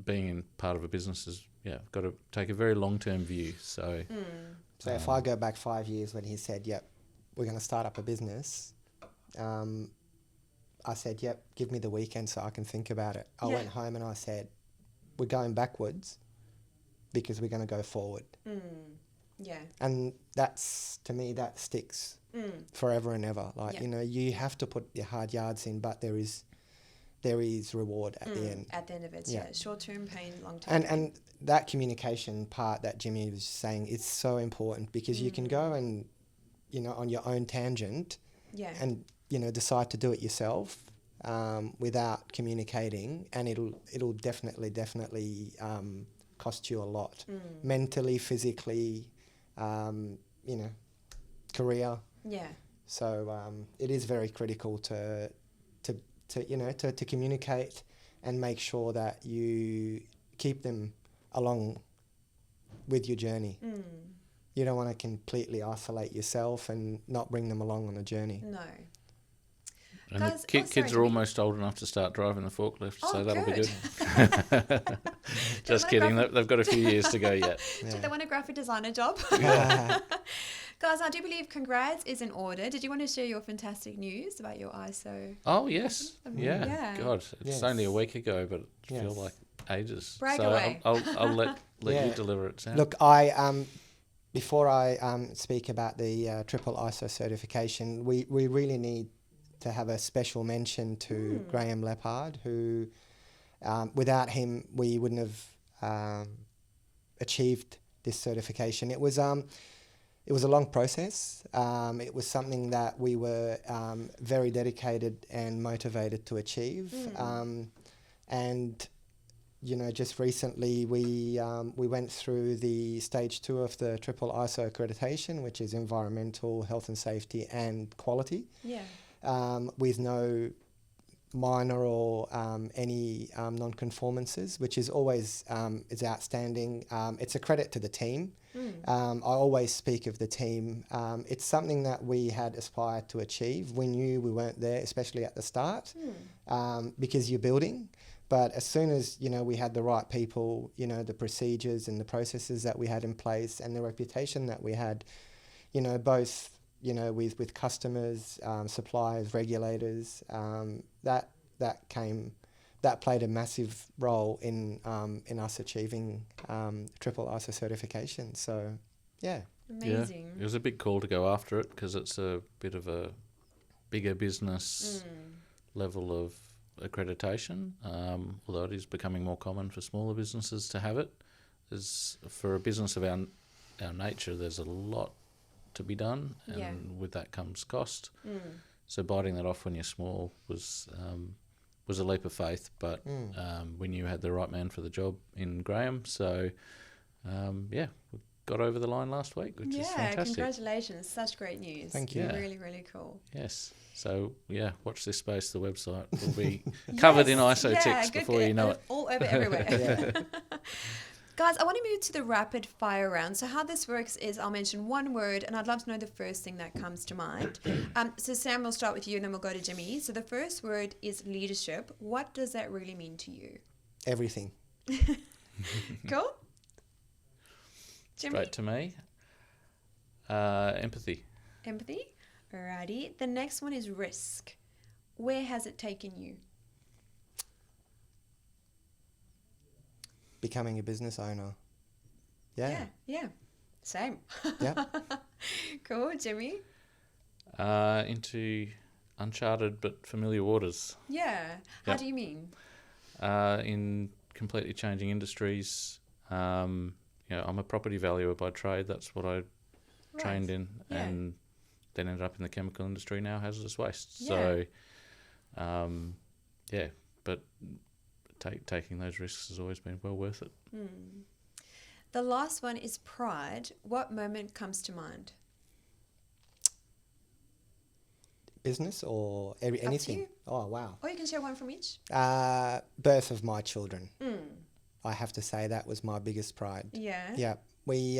Being in part of a business is got to take a very long-term view. So if I go back 5 years when he said, "Yep, we're going to start up a business," I said, "Yep, give me the weekend so I can think about it." I went home and I said, "We're going backwards because we're going to go forward." And that's, to me, that sticks forever and ever. You have to put your hard yards in, but there is reward at the end. At the end of it, short-term pain, long-term and that communication part that Jimmy was saying is so important, because you can go and, on your own tangent and, decide to do it yourself without communicating, and it'll definitely cost you a lot, mentally, physically, career. Yeah. So it is very critical to communicate and make sure that you keep them along with your journey. You don't want to completely isolate yourself and not bring them along on the journey. No. And guys, kids are almost old enough to start driving the forklift, so that'll be good. Just kidding, they've got a few years to go yet. Do they want a graphic designer job? Guys, I do believe congrats is in order. Did you want to share your fantastic news about your ISO? Oh, yes. God, it's only a week ago, but it feels like ages. Brag away. I'll let you deliver it, Sam. Look, before I speak about the triple ISO certification, we really need to have a special mention to Graham Leppard, who without him we wouldn't have achieved this certification. It was a long process. It was something that we were very dedicated and motivated to achieve. And just recently we went through the stage 2 of the triple ISO accreditation, which is environmental, health and safety and quality. Yeah. With no minor or any non-conformances, which is always is outstanding. It's a credit to the team. I always speak of the team. It's something that we had aspired to achieve. We knew we weren't there, especially at the start, because you're building. But as soon as, we had the right people, the procedures and the processes that we had in place and the reputation that we had, both, with customers, suppliers, regulators, that played a massive role in us achieving triple ISO certification. So, yeah. Amazing. Yeah, it was a big call to go after it because it's a bit of a bigger business level of accreditation, although it is becoming more common for smaller businesses to have it. For a business of our nature, there's a lot to be done, and with that comes cost. So biting that off when you're small was a leap of faith, but we knew we had the right man for the job in Graham. So, we got over the line last week, which is fantastic. Congratulations. Such great news. Thank you. Really, really cool. Yes. So, watch this space. The website will be covered in ISO ticks before you know it. All over everywhere. Guys, I want to move to the rapid fire round. So how this works is I'll mention one word and I'd love to know the first thing that comes to mind. So Sam, we'll start with you and then we'll go to Jimmy. So the first word is leadership. What does that really mean to you? Everything. Cool. Jimmy? Straight to me. Empathy. Empathy. Alrighty. The next one is risk. Where has it taken you? Becoming a business owner. Yeah. Same. Yeah. Cool. Jimmy? Into uncharted but familiar waters. Yeah. How do you mean? In completely changing industries. I'm a property valuer by trade. That's what I trained in, and then ended up in the chemical industry now, hazardous waste. Yeah. So, but taking those risks has always been well worth it. The last one is pride. What moment comes to mind? Business or anything? Up to you. Oh, wow. Or you can share one from each. Birth of my children. I have to say that was my biggest pride. Yeah. Yeah. We,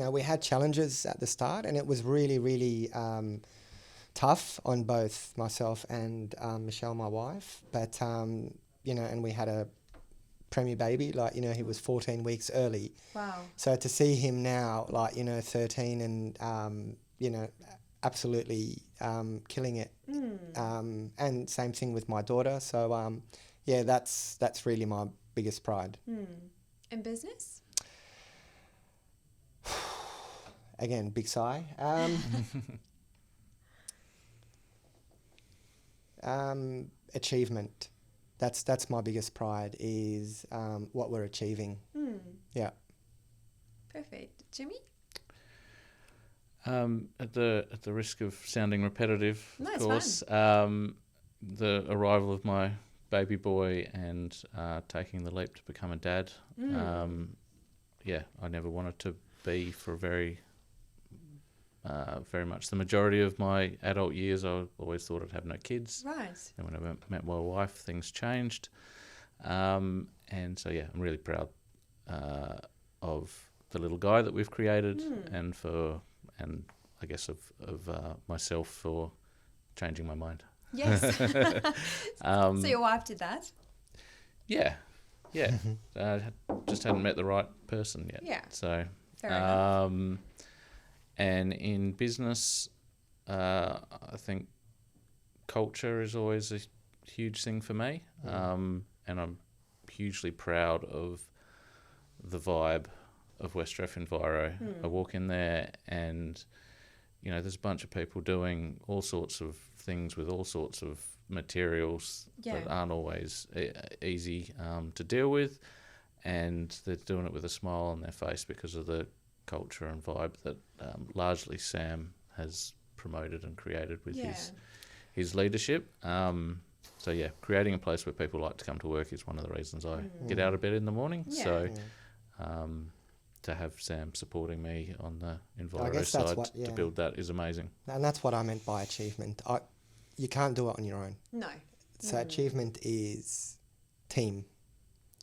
we had challenges at the start, and it was really, really tough on both myself and Michelle, my wife. But, and we had a preemie baby, he was 14 weeks early. Wow. So to see him now, 13 and, absolutely killing it. And same thing with my daughter. So, that's really my biggest pride. And business? Again, big sigh. Achievement. That's my biggest pride is what we're achieving. Yeah. Perfect. Jimmy? At the risk of sounding repetitive, No, of it's course, the arrival of my baby boy and taking the leap to become a dad. I never wanted to be for very much the majority of my adult years. I always thought I'd have no kids. Right. And when I met my wife, things changed. And so, I'm really proud of the little guy that we've created and I guess of myself for changing my mind. Yes. So your wife did that? Yeah. Just hadn't met the right person yet. Yeah. So, Fair enough. And in business, I think culture is always a huge thing for me. And I'm hugely proud of the vibe of Westref Enviro. I walk in there and, there's a bunch of people doing all sorts of things with all sorts of materials that aren't always easy to deal with. And they're doing it with a smile on their face because of the culture and vibe that largely Sam has promoted and created with his leadership. So yeah, creating a place where people like to come to work is one of the reasons I get out of bed in the morning. Yeah. So to have Sam supporting me on the Enviro guess that's side what- to yeah. build that is amazing. And that's what I meant by achievement. You can't do it on your own. No. So achievement is team.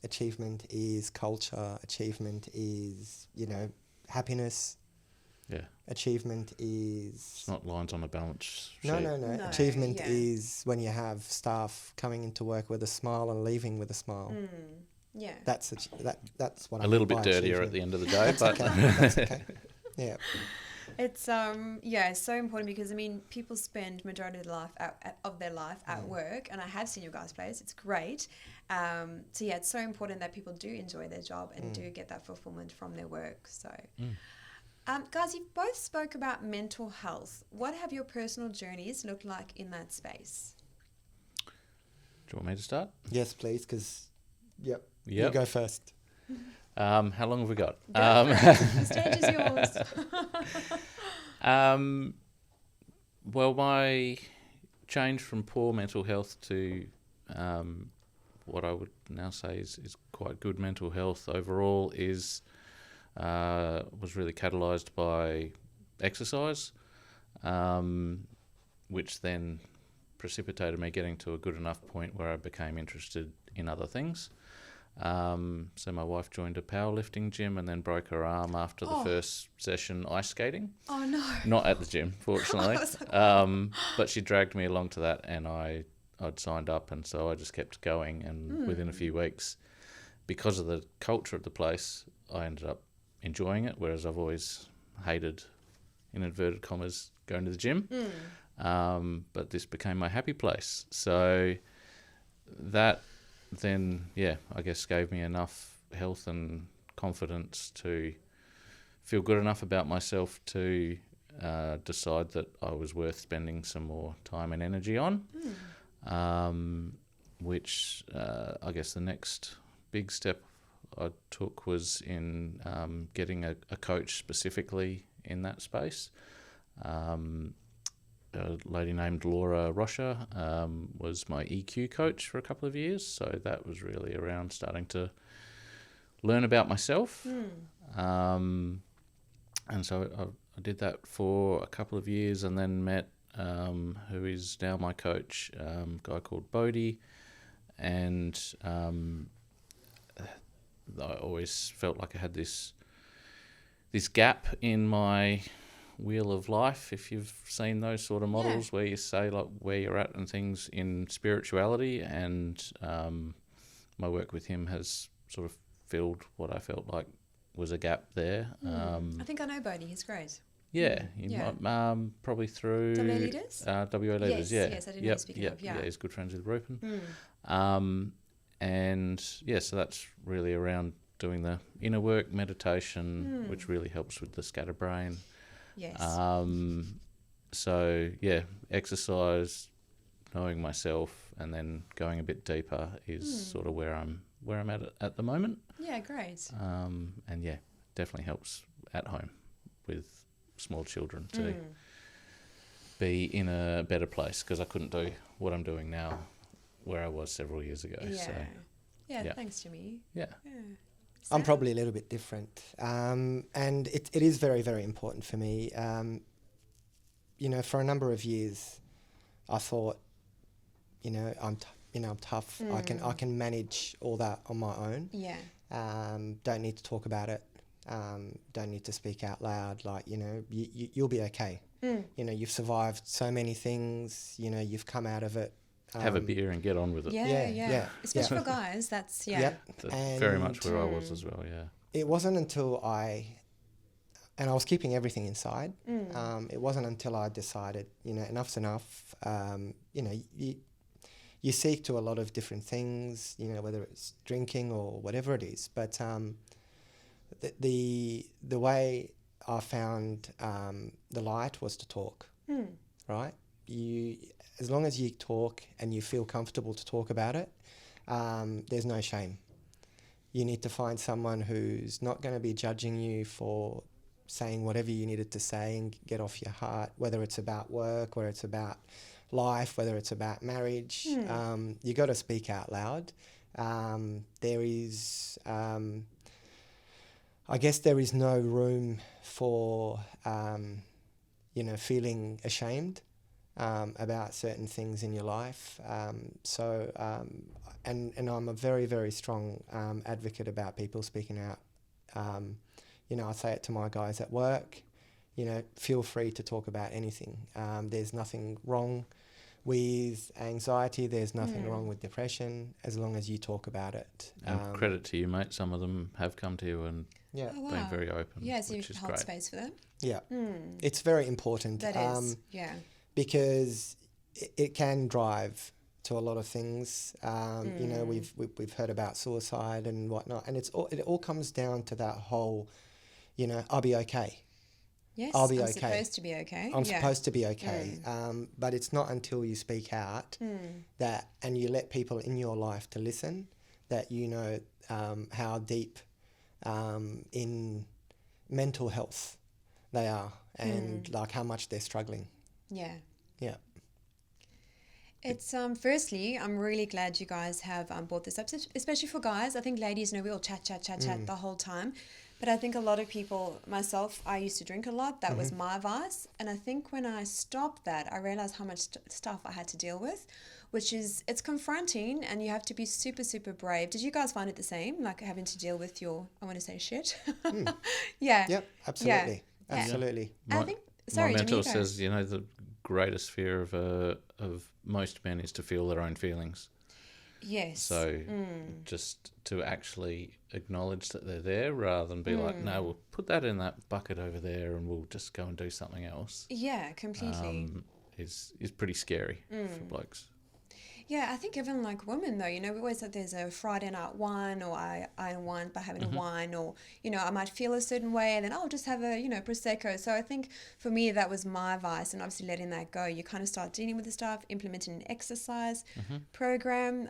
Achievement is culture. Achievement is, happiness. Yeah. Achievement is... It's not lines on a balance sheet. No. No, Achievement yeah. is when you have staff coming into work with a smile and leaving with a smile. Yeah. That's what I A little meant bit by dirtier achievement. at the end of the day, but That's okay. Yeah. It's it's so important because people spend majority of their life at work, and I have seen your guys' place. It's great. So yeah, it's so important that people do enjoy their job and do get that fulfillment from their work. So, guys, you both spoke about mental health. What have your personal journeys looked like in that space? do you want me to start? Yes, please, because, you Yep. go first. How long have we got? Go for it. The stage is yours. Well, my change from poor mental health to what I would now say is quite good mental health overall was really catalysed by exercise, which then precipitated me getting to a good enough point where I became interested in other things. So my wife joined a powerlifting gym and then broke her arm after the first session ice skating. Oh no. Not at the gym, fortunately. But she dragged me along to that, and I'd signed up, and so I just kept going. And within a few weeks, because of the culture of the place, I ended up enjoying it, whereas I've always hated, in inverted commas, going to the gym. But this became my happy place. So that then, I guess gave me enough health and confidence to feel good enough about myself to decide that I was worth spending some more time and energy on, which I guess the next big step I took was in getting a coach specifically in that space. A lady named Laura Rocha was my EQ coach for a couple of years, so that was really around starting to learn about myself. And so I did that for a couple of years, and then met who is now my coach, a guy called Bodhi, and I always felt like I had this gap in my wheel of life, if you've seen those sort of models where you say like where you're at and things in spirituality, and my work with him has sort of filled what I felt like was a gap there. I think I know Bodhi. He's great. Yeah, probably through WA Leaders? WA Leaders, Yes, I didn't know speaking of, yeah, he's good friends with Rupen. And so that's really around doing the inner work, meditation, which really helps with the scatterbrain. Yes. So exercise, knowing myself, and then going a bit deeper is sort of where I'm at the moment. Yeah, great. And definitely helps at home with small children to be in a better place, because I couldn't do what I'm doing now where I was several years ago. Yeah. So Yeah, thanks, Jimmy. yeah. I'm Sam? probably a little bit different, and it is very, very important for me. For a number of years, I thought, I'm tough. I can manage all that on my own. Yeah. Don't need to talk about it. Don't need to speak out loud. Like, you'll be okay. You've survived so many things. You've come out of it. Have a beer and get on with it. Yeah. Especially for guys, that's, Yep. That's very much where I was as well, yeah. It wasn't until I was keeping everything inside. It wasn't until I decided, enough's enough. You seek to a lot of different things, whether it's drinking or whatever it is. But the way I found the light was to talk, right? As long as you talk and you feel comfortable to talk about it, there's no shame. You need to find someone who's not going to be judging you for saying whatever you needed to say and get off your heart, whether it's about work, whether it's about life, whether it's about marriage, you got to speak out loud. There is, I guess there is no room for, feeling ashamed about certain things in your life. And I'm a very, very strong advocate about people speaking out. I say it to my guys at work, feel free to talk about anything. There's nothing wrong with anxiety. There's nothing wrong with depression as long as you talk about it. And credit to you, mate. Some of them have come to you and been very open. Yeah, so which you is hold great. space for them. Yeah, it's very important. That is, yeah. Because it can drive to a lot of things. We've heard about suicide and whatnot, and it all comes down to that whole, I'll be okay. Yes, I'll be I'm okay. supposed to be okay. I'm supposed to be okay. But it's not until you speak out that, and you let people in your life to listen, that how deep in mental health they are, and like how much they're struggling. Yeah. Yeah. It's firstly, I'm really glad you guys have brought this up, especially for guys. I think ladies, we all chat the whole time. But I think a lot of people, myself, I used to drink a lot. That was my vice. And I think when I stopped that, I realized how much stuff I had to deal with, which is, it's confronting and you have to be super, super brave. Did you guys find it the same? Like having to deal with your, I want to say shit? Yeah. Yep, absolutely. Yeah. Absolutely. I think, sorry, my mentor Jimmy, says, the greatest fear of most men is to feel their own feelings. Yes. So just to actually acknowledge that they're there rather than be like, no, we'll put that in that bucket over there and we'll just go and do something else. Yeah, completely. Is pretty scary for blokes. Yeah, I think even like women though, we always say there's a Friday night wine, or I unwind by having a wine, or, I might feel a certain way and then I'll just have a, Prosecco. So I think for me that was my vice, and obviously letting that go, you kind of start dealing with the stuff, implementing an exercise program.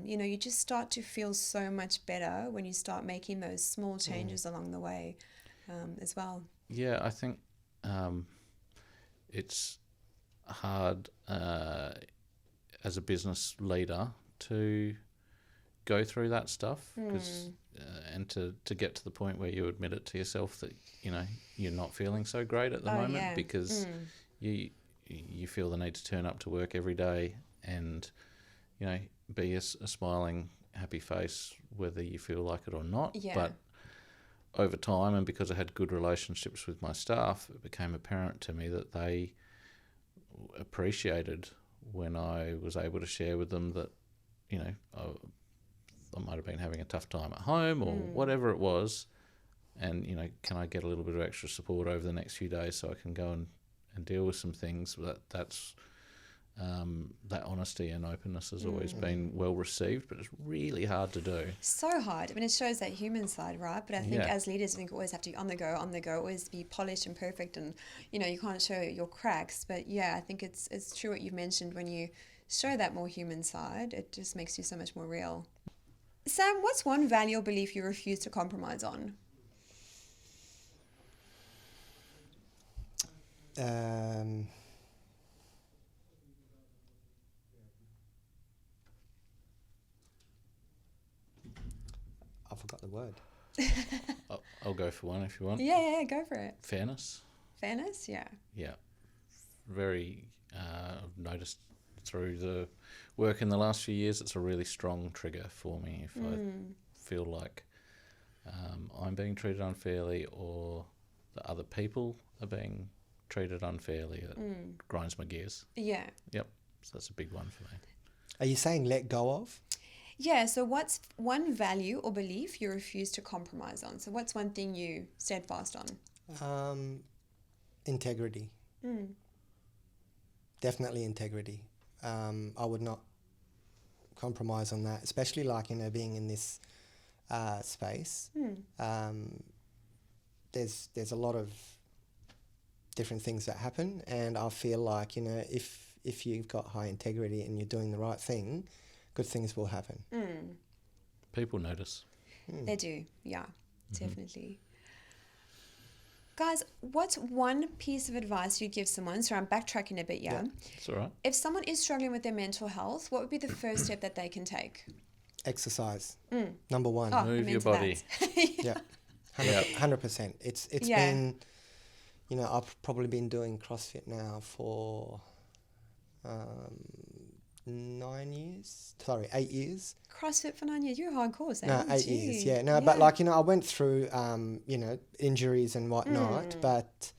You just start to feel so much better when you start making those small changes along the way as well. Yeah, I think it's hard as a business leader to go through that stuff, because and to get to the point where you admit it to yourself that you're not feeling so great at the moment, because you feel the need to turn up to work every day and be a smiling, happy face whether you feel like it or not. But over time, and because I had good relationships with my staff, it became apparent to me that they appreciated when I was able to share with them that, I might have been having a tough time at home or whatever it was, and, can I get a little bit of extra support over the next few days so I can go and deal with some things. That's that honesty and openness has always been well received, but it's really hard to do. So hard. I mean, it shows that human side, right? But I think as leaders, I think you always have to be on the go, always be polished and perfect, and you can't show your cracks. But I think it's true what you've mentioned. When you show that more human side, it just makes you so much more real. Sam, what's one value or belief you refuse to compromise on? I forgot the word. I'll go for one if you want. Yeah, go for it. Fairness. Fairness, yeah. Yeah. Very, I've noticed through the work in the last few years, it's a really strong trigger for me if I feel like I'm being treated unfairly or the other people are being treated unfairly. It grinds my gears. Yeah. Yep. So that's a big one for me. Are you saying let go of? Yeah, so what's one value or belief you refuse to compromise on? So what's one thing you steadfast on? Integrity. Definitely integrity. I would not compromise on that, especially like, being in this space. There's a lot of different things that happen, and I feel like, if you've got high integrity and you're doing the right thing, good things will happen. People notice. They do, yeah, definitely. Guys, what's one piece of advice you'd give someone? So I'm backtracking a bit, yeah? It's all right. If someone is struggling with their mental health, what would be the first step that they can take? Exercise, number one. Oh, Move I'm your into body. that. Yeah, 100%. It's Yeah. been, you know, I've probably been doing CrossFit now for 8 years. CrossFit for 9 years. You're hardcore, Sam. No, 8 years, yeah. No, but like, you know, I went through, you know, injuries and whatnot, but,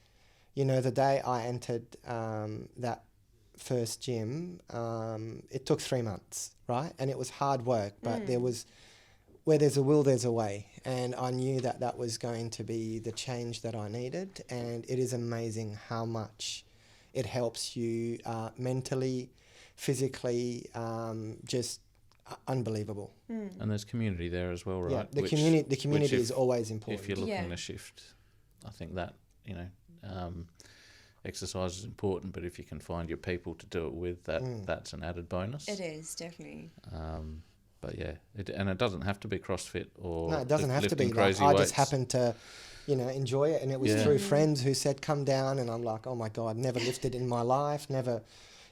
you know, the day I entered that first gym, it took 3 months, right? And it was hard work, but where there's a will, there's a way. And I knew that that was going to be the change that I needed. And it is amazing how much it helps you mentally, physically, just unbelievable. And there's community there as well, right? Yeah, the Which community is always important. If you're looking to shift, I think that, you know, exercise is important, but if you can find your people to do it with, that's an added bonus. It is, definitely. But yeah, it doesn't have to be CrossFit or no, it doesn't have to be. Crazy I weights. just happened to, you know, enjoy it, and it was through friends who said, "Come down," and I'm like, "Oh my God, never lifted in my life, never."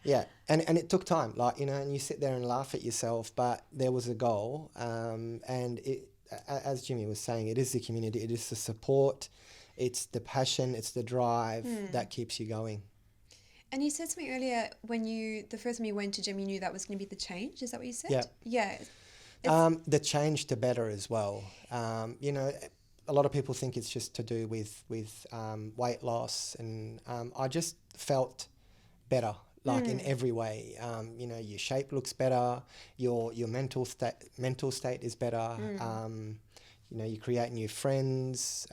Yeah, and it took time, like, you know, and you sit there and laugh at yourself, but there was a goal, and it, as Jimmy was saying, it is the community, it is the support, it's the passion, it's the drive that keeps you going. And you said to me earlier, the first time you went to gym, you knew that was going to be the change. Is that what you said? Yeah. Yeah. The change to better as well. You know, a lot of people think it's just to do with weight loss, and I just felt better, like in every way. You know, your shape looks better, your mental state is better. You know, you create new friends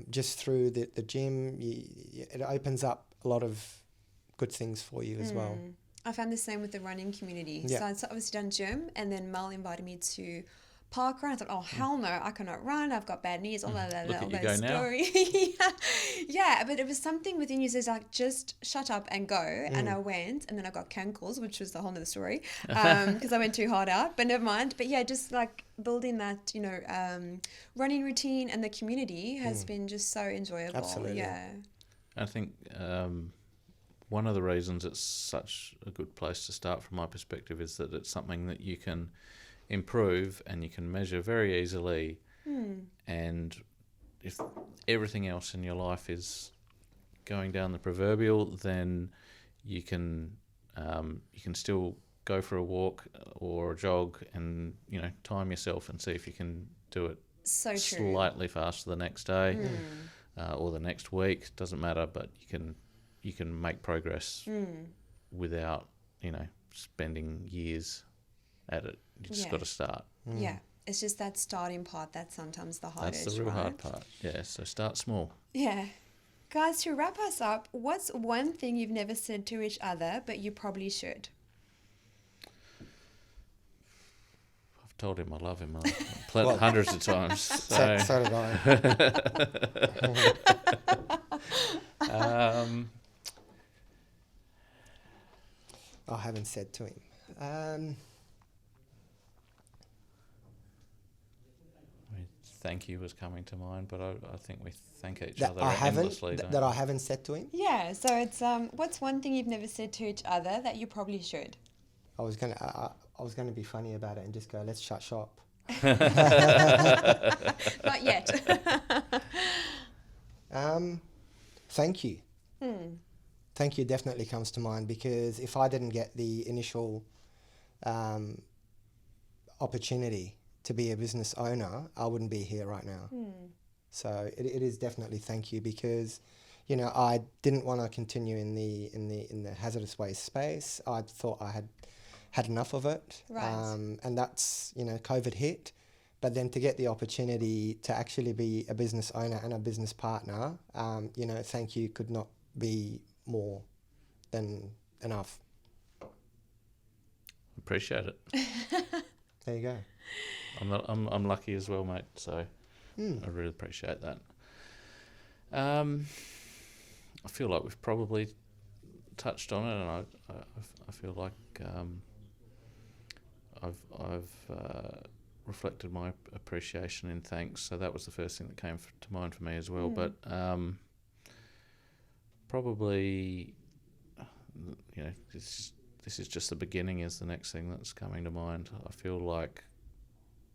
just through the gym. It opens up a lot of good things for you as well. I found the same with the running community. Yeah. So I'd obviously done gym, and then Mel invited me to park run. I thought, oh, hell no, I cannot run. I've got bad knees. All that story. Yeah, but it was something within you says like, just shut up and go. And I went, and then I got cankles, which was the whole other story because I went too hard out. But never mind. But yeah, just like building that, you know, running routine and the community has been just so enjoyable. Absolutely. Yeah. I think one of the reasons it's such a good place to start from my perspective is that it's something that you can improve and you can measure very easily. And if everything else in your life is going down the proverbial, then you can still go for a walk or a jog and, you know, time yourself and see if you can do it slightly faster the next day or the next week. Doesn't matter, but you can make progress without, you know, spending years at it. You just got to start. Yeah, it's just that starting part that's sometimes the hardest. That's the real hard part. Yeah, so start small. Yeah. Guys, to wrap us up, what's one thing you've never said to each other but you probably should? I've told him I love him hundreds of times. So did I. I haven't said to him. Thank you was coming to mind, but I think we thank each other I endlessly. haven't said to him. Yeah, so it's what's one thing you've never said to each other that you probably should? I was gonna be funny about it and just go, let's shut shop. Not yet. Thank you. Thank you definitely comes to mind, because if I didn't get the initial opportunity to be a business owner, I wouldn't be here right now. So it is definitely thank you, because, you know, I didn't want to continue in the hazardous waste space. I thought I had enough of it. Right. And that's, you know, COVID hit. But then to get the opportunity to actually be a business owner and a business partner, you know, thank you could not be more than enough. Appreciate it. There you go. I'm lucky as well, mate. So I really appreciate that. I feel like we've probably touched on it, and I feel like I've reflected my appreciation in thanks. So that was the first thing that came to mind for me as well. But probably, this is just the beginning is the next thing that's coming to mind. I feel like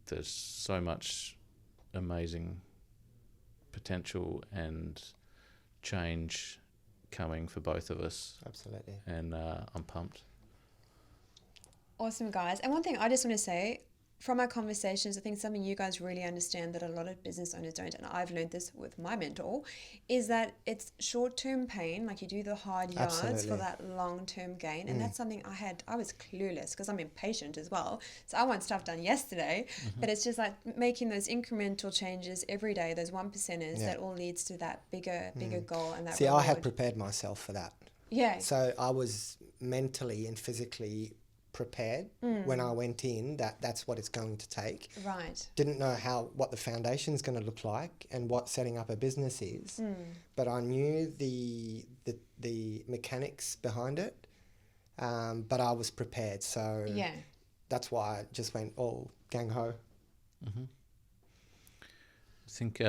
there's so much amazing potential and change coming for both of us. Absolutely. And I'm pumped. Awesome, guys. And one thing I just want to say, from our conversations, I think something you guys really understand that a lot of business owners don't, and I've learned this with my mentor, is that it's short-term pain, like you do the hard yards Absolutely. for that long-term gain. And that's something I was clueless because I'm impatient as well. So I want stuff done yesterday, but it's just like making those incremental changes every day, those 1%ers that all leads to that bigger goal and that See, reward. I had prepared myself for that. Yeah. So I was mentally and physically prepared when I went in that's what it's going to take. Right. Didn't know what the foundation's going to look like and what setting up a business is, but I knew the mechanics behind it, but I was prepared. So that's why I just went all gang ho. I think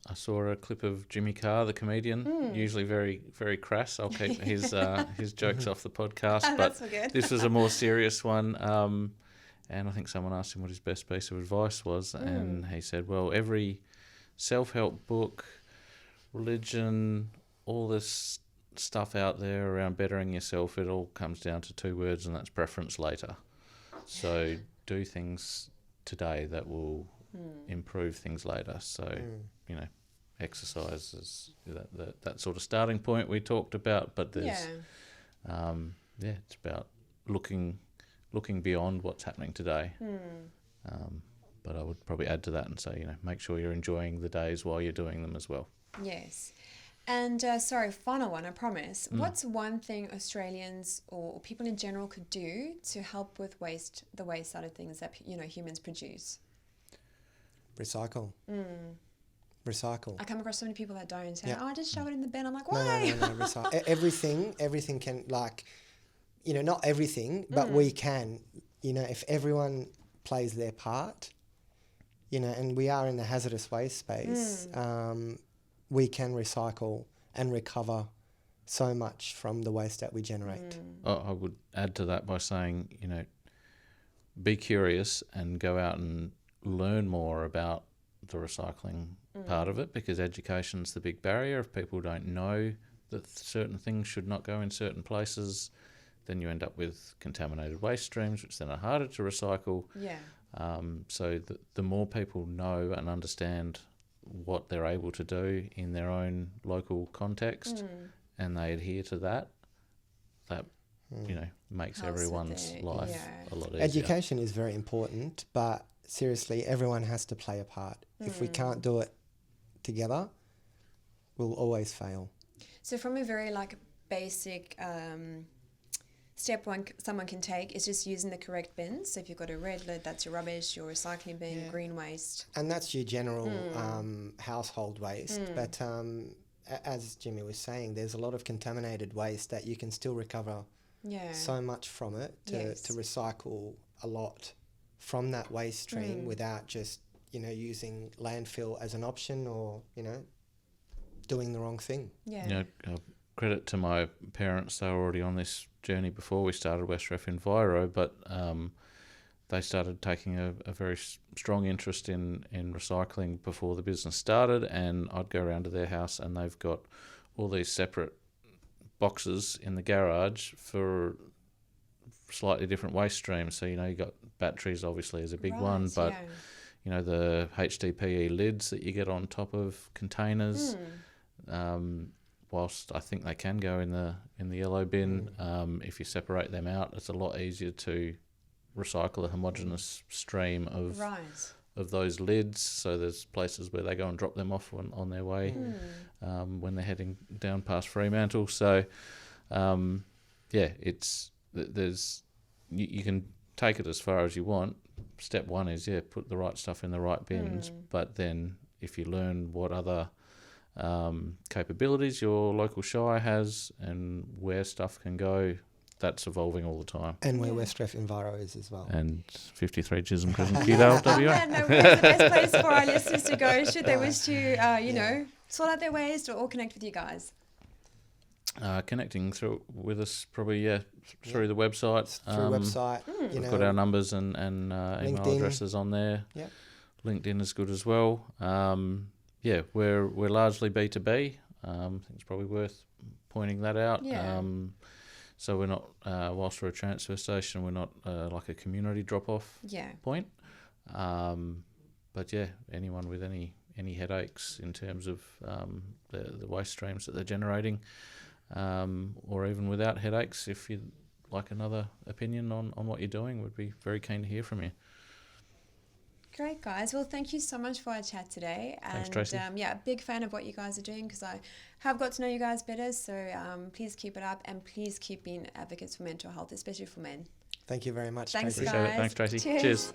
I saw a clip of Jimmy Carr, the comedian, usually very, very crass. I'll keep his jokes off the podcast, but so good. this was a more serious one. And I think someone asked him what his best piece of advice was, and he said, well, every self-help book, religion, all this stuff out there around bettering yourself, it all comes down to 2 words, and that's preference later. So do things today that will improve things later. So, exercise is that sort of starting point we talked about, but there's, it's about looking beyond what's happening today. But I would probably add to that and say, make sure you're enjoying the days while you're doing them as well. Yes. And final one, I promise. What's one thing Australians or people in general could do to help with the waste side of things that humans produce? Recycle. I come across so many people that don't say, Yeah. just shove it in the bin. I'm like, why? No, recycle. Everything can, not everything, but we can, if everyone plays their part, and we are in the hazardous waste space, we can recycle and recover so much from the waste that we generate. I would add to that by saying, be curious and go out and learn more about the recycling part of it, because education's the big barrier. If people don't know that certain things should not go in certain places, then you end up with contaminated waste streams, which then are harder to recycle. Yeah. So the more people know and understand what they're able to do in their own local context, and they adhere to that makes Helps everyone's life a lot easier. Education is very important, but seriously, everyone has to play a part. If we can't do it together, we'll always fail. So from a very basic step one someone can take is just using the correct bins. So if you've got a red lid, that's your rubbish, your recycling bin, green waste. And that's your general household waste. But as Jimmy was saying, there's a lot of contaminated waste that you can still recover so much from it to recycle a lot from that waste stream without just, using landfill as an option or, doing the wrong thing. Yeah. Credit to my parents, they were already on this journey before we started Westref Enviro, but they started taking a very strong interest in recycling before the business started, and I'd go around to their house and they've got all these separate boxes in the garage for slightly different waste streams. So, you got batteries obviously is a big one, but the HDPE lids that you get on top of containers, whilst I think they can go in the yellow bin, if you separate them out, it's a lot easier to recycle a homogeneous stream of those lids. So there's places where they go and drop them off on their way when they're heading down past Fremantle. So you can take it as far as you want. Step one is put the right stuff in the right bins, but then if you learn what other capabilities your local shire has and where stuff can go, that's evolving all the time. And where Westref Enviro is as well. And 53 Chisholm Crescent, Keydale, WA. Where's the best place for our listeners to go should they wish to, sort out their waste or connect with you guys? connecting with us probably through the website. Through website. We've got our numbers and email addresses on there. Yep. LinkedIn is good as well. We're largely B2B. I think it's probably worth pointing that out. Yeah. So we're not, whilst we're a transfer station, we're not like a community drop-off point. But anyone with any headaches in terms of the waste streams that they're generating, or even without headaches, if you'd like another opinion on what you're doing, we'd be very keen to hear from you. Great, guys. Well, thank you so much for our chat today. Thanks, Tracy. A big fan of what you guys are doing, because I have got to know you guys better. So please keep it up, and please keep being advocates for mental health, especially for men. Thank you very much, Thanks, Tracy. guys. Appreciate it. Thanks, Tracy. Cheers. Cheers.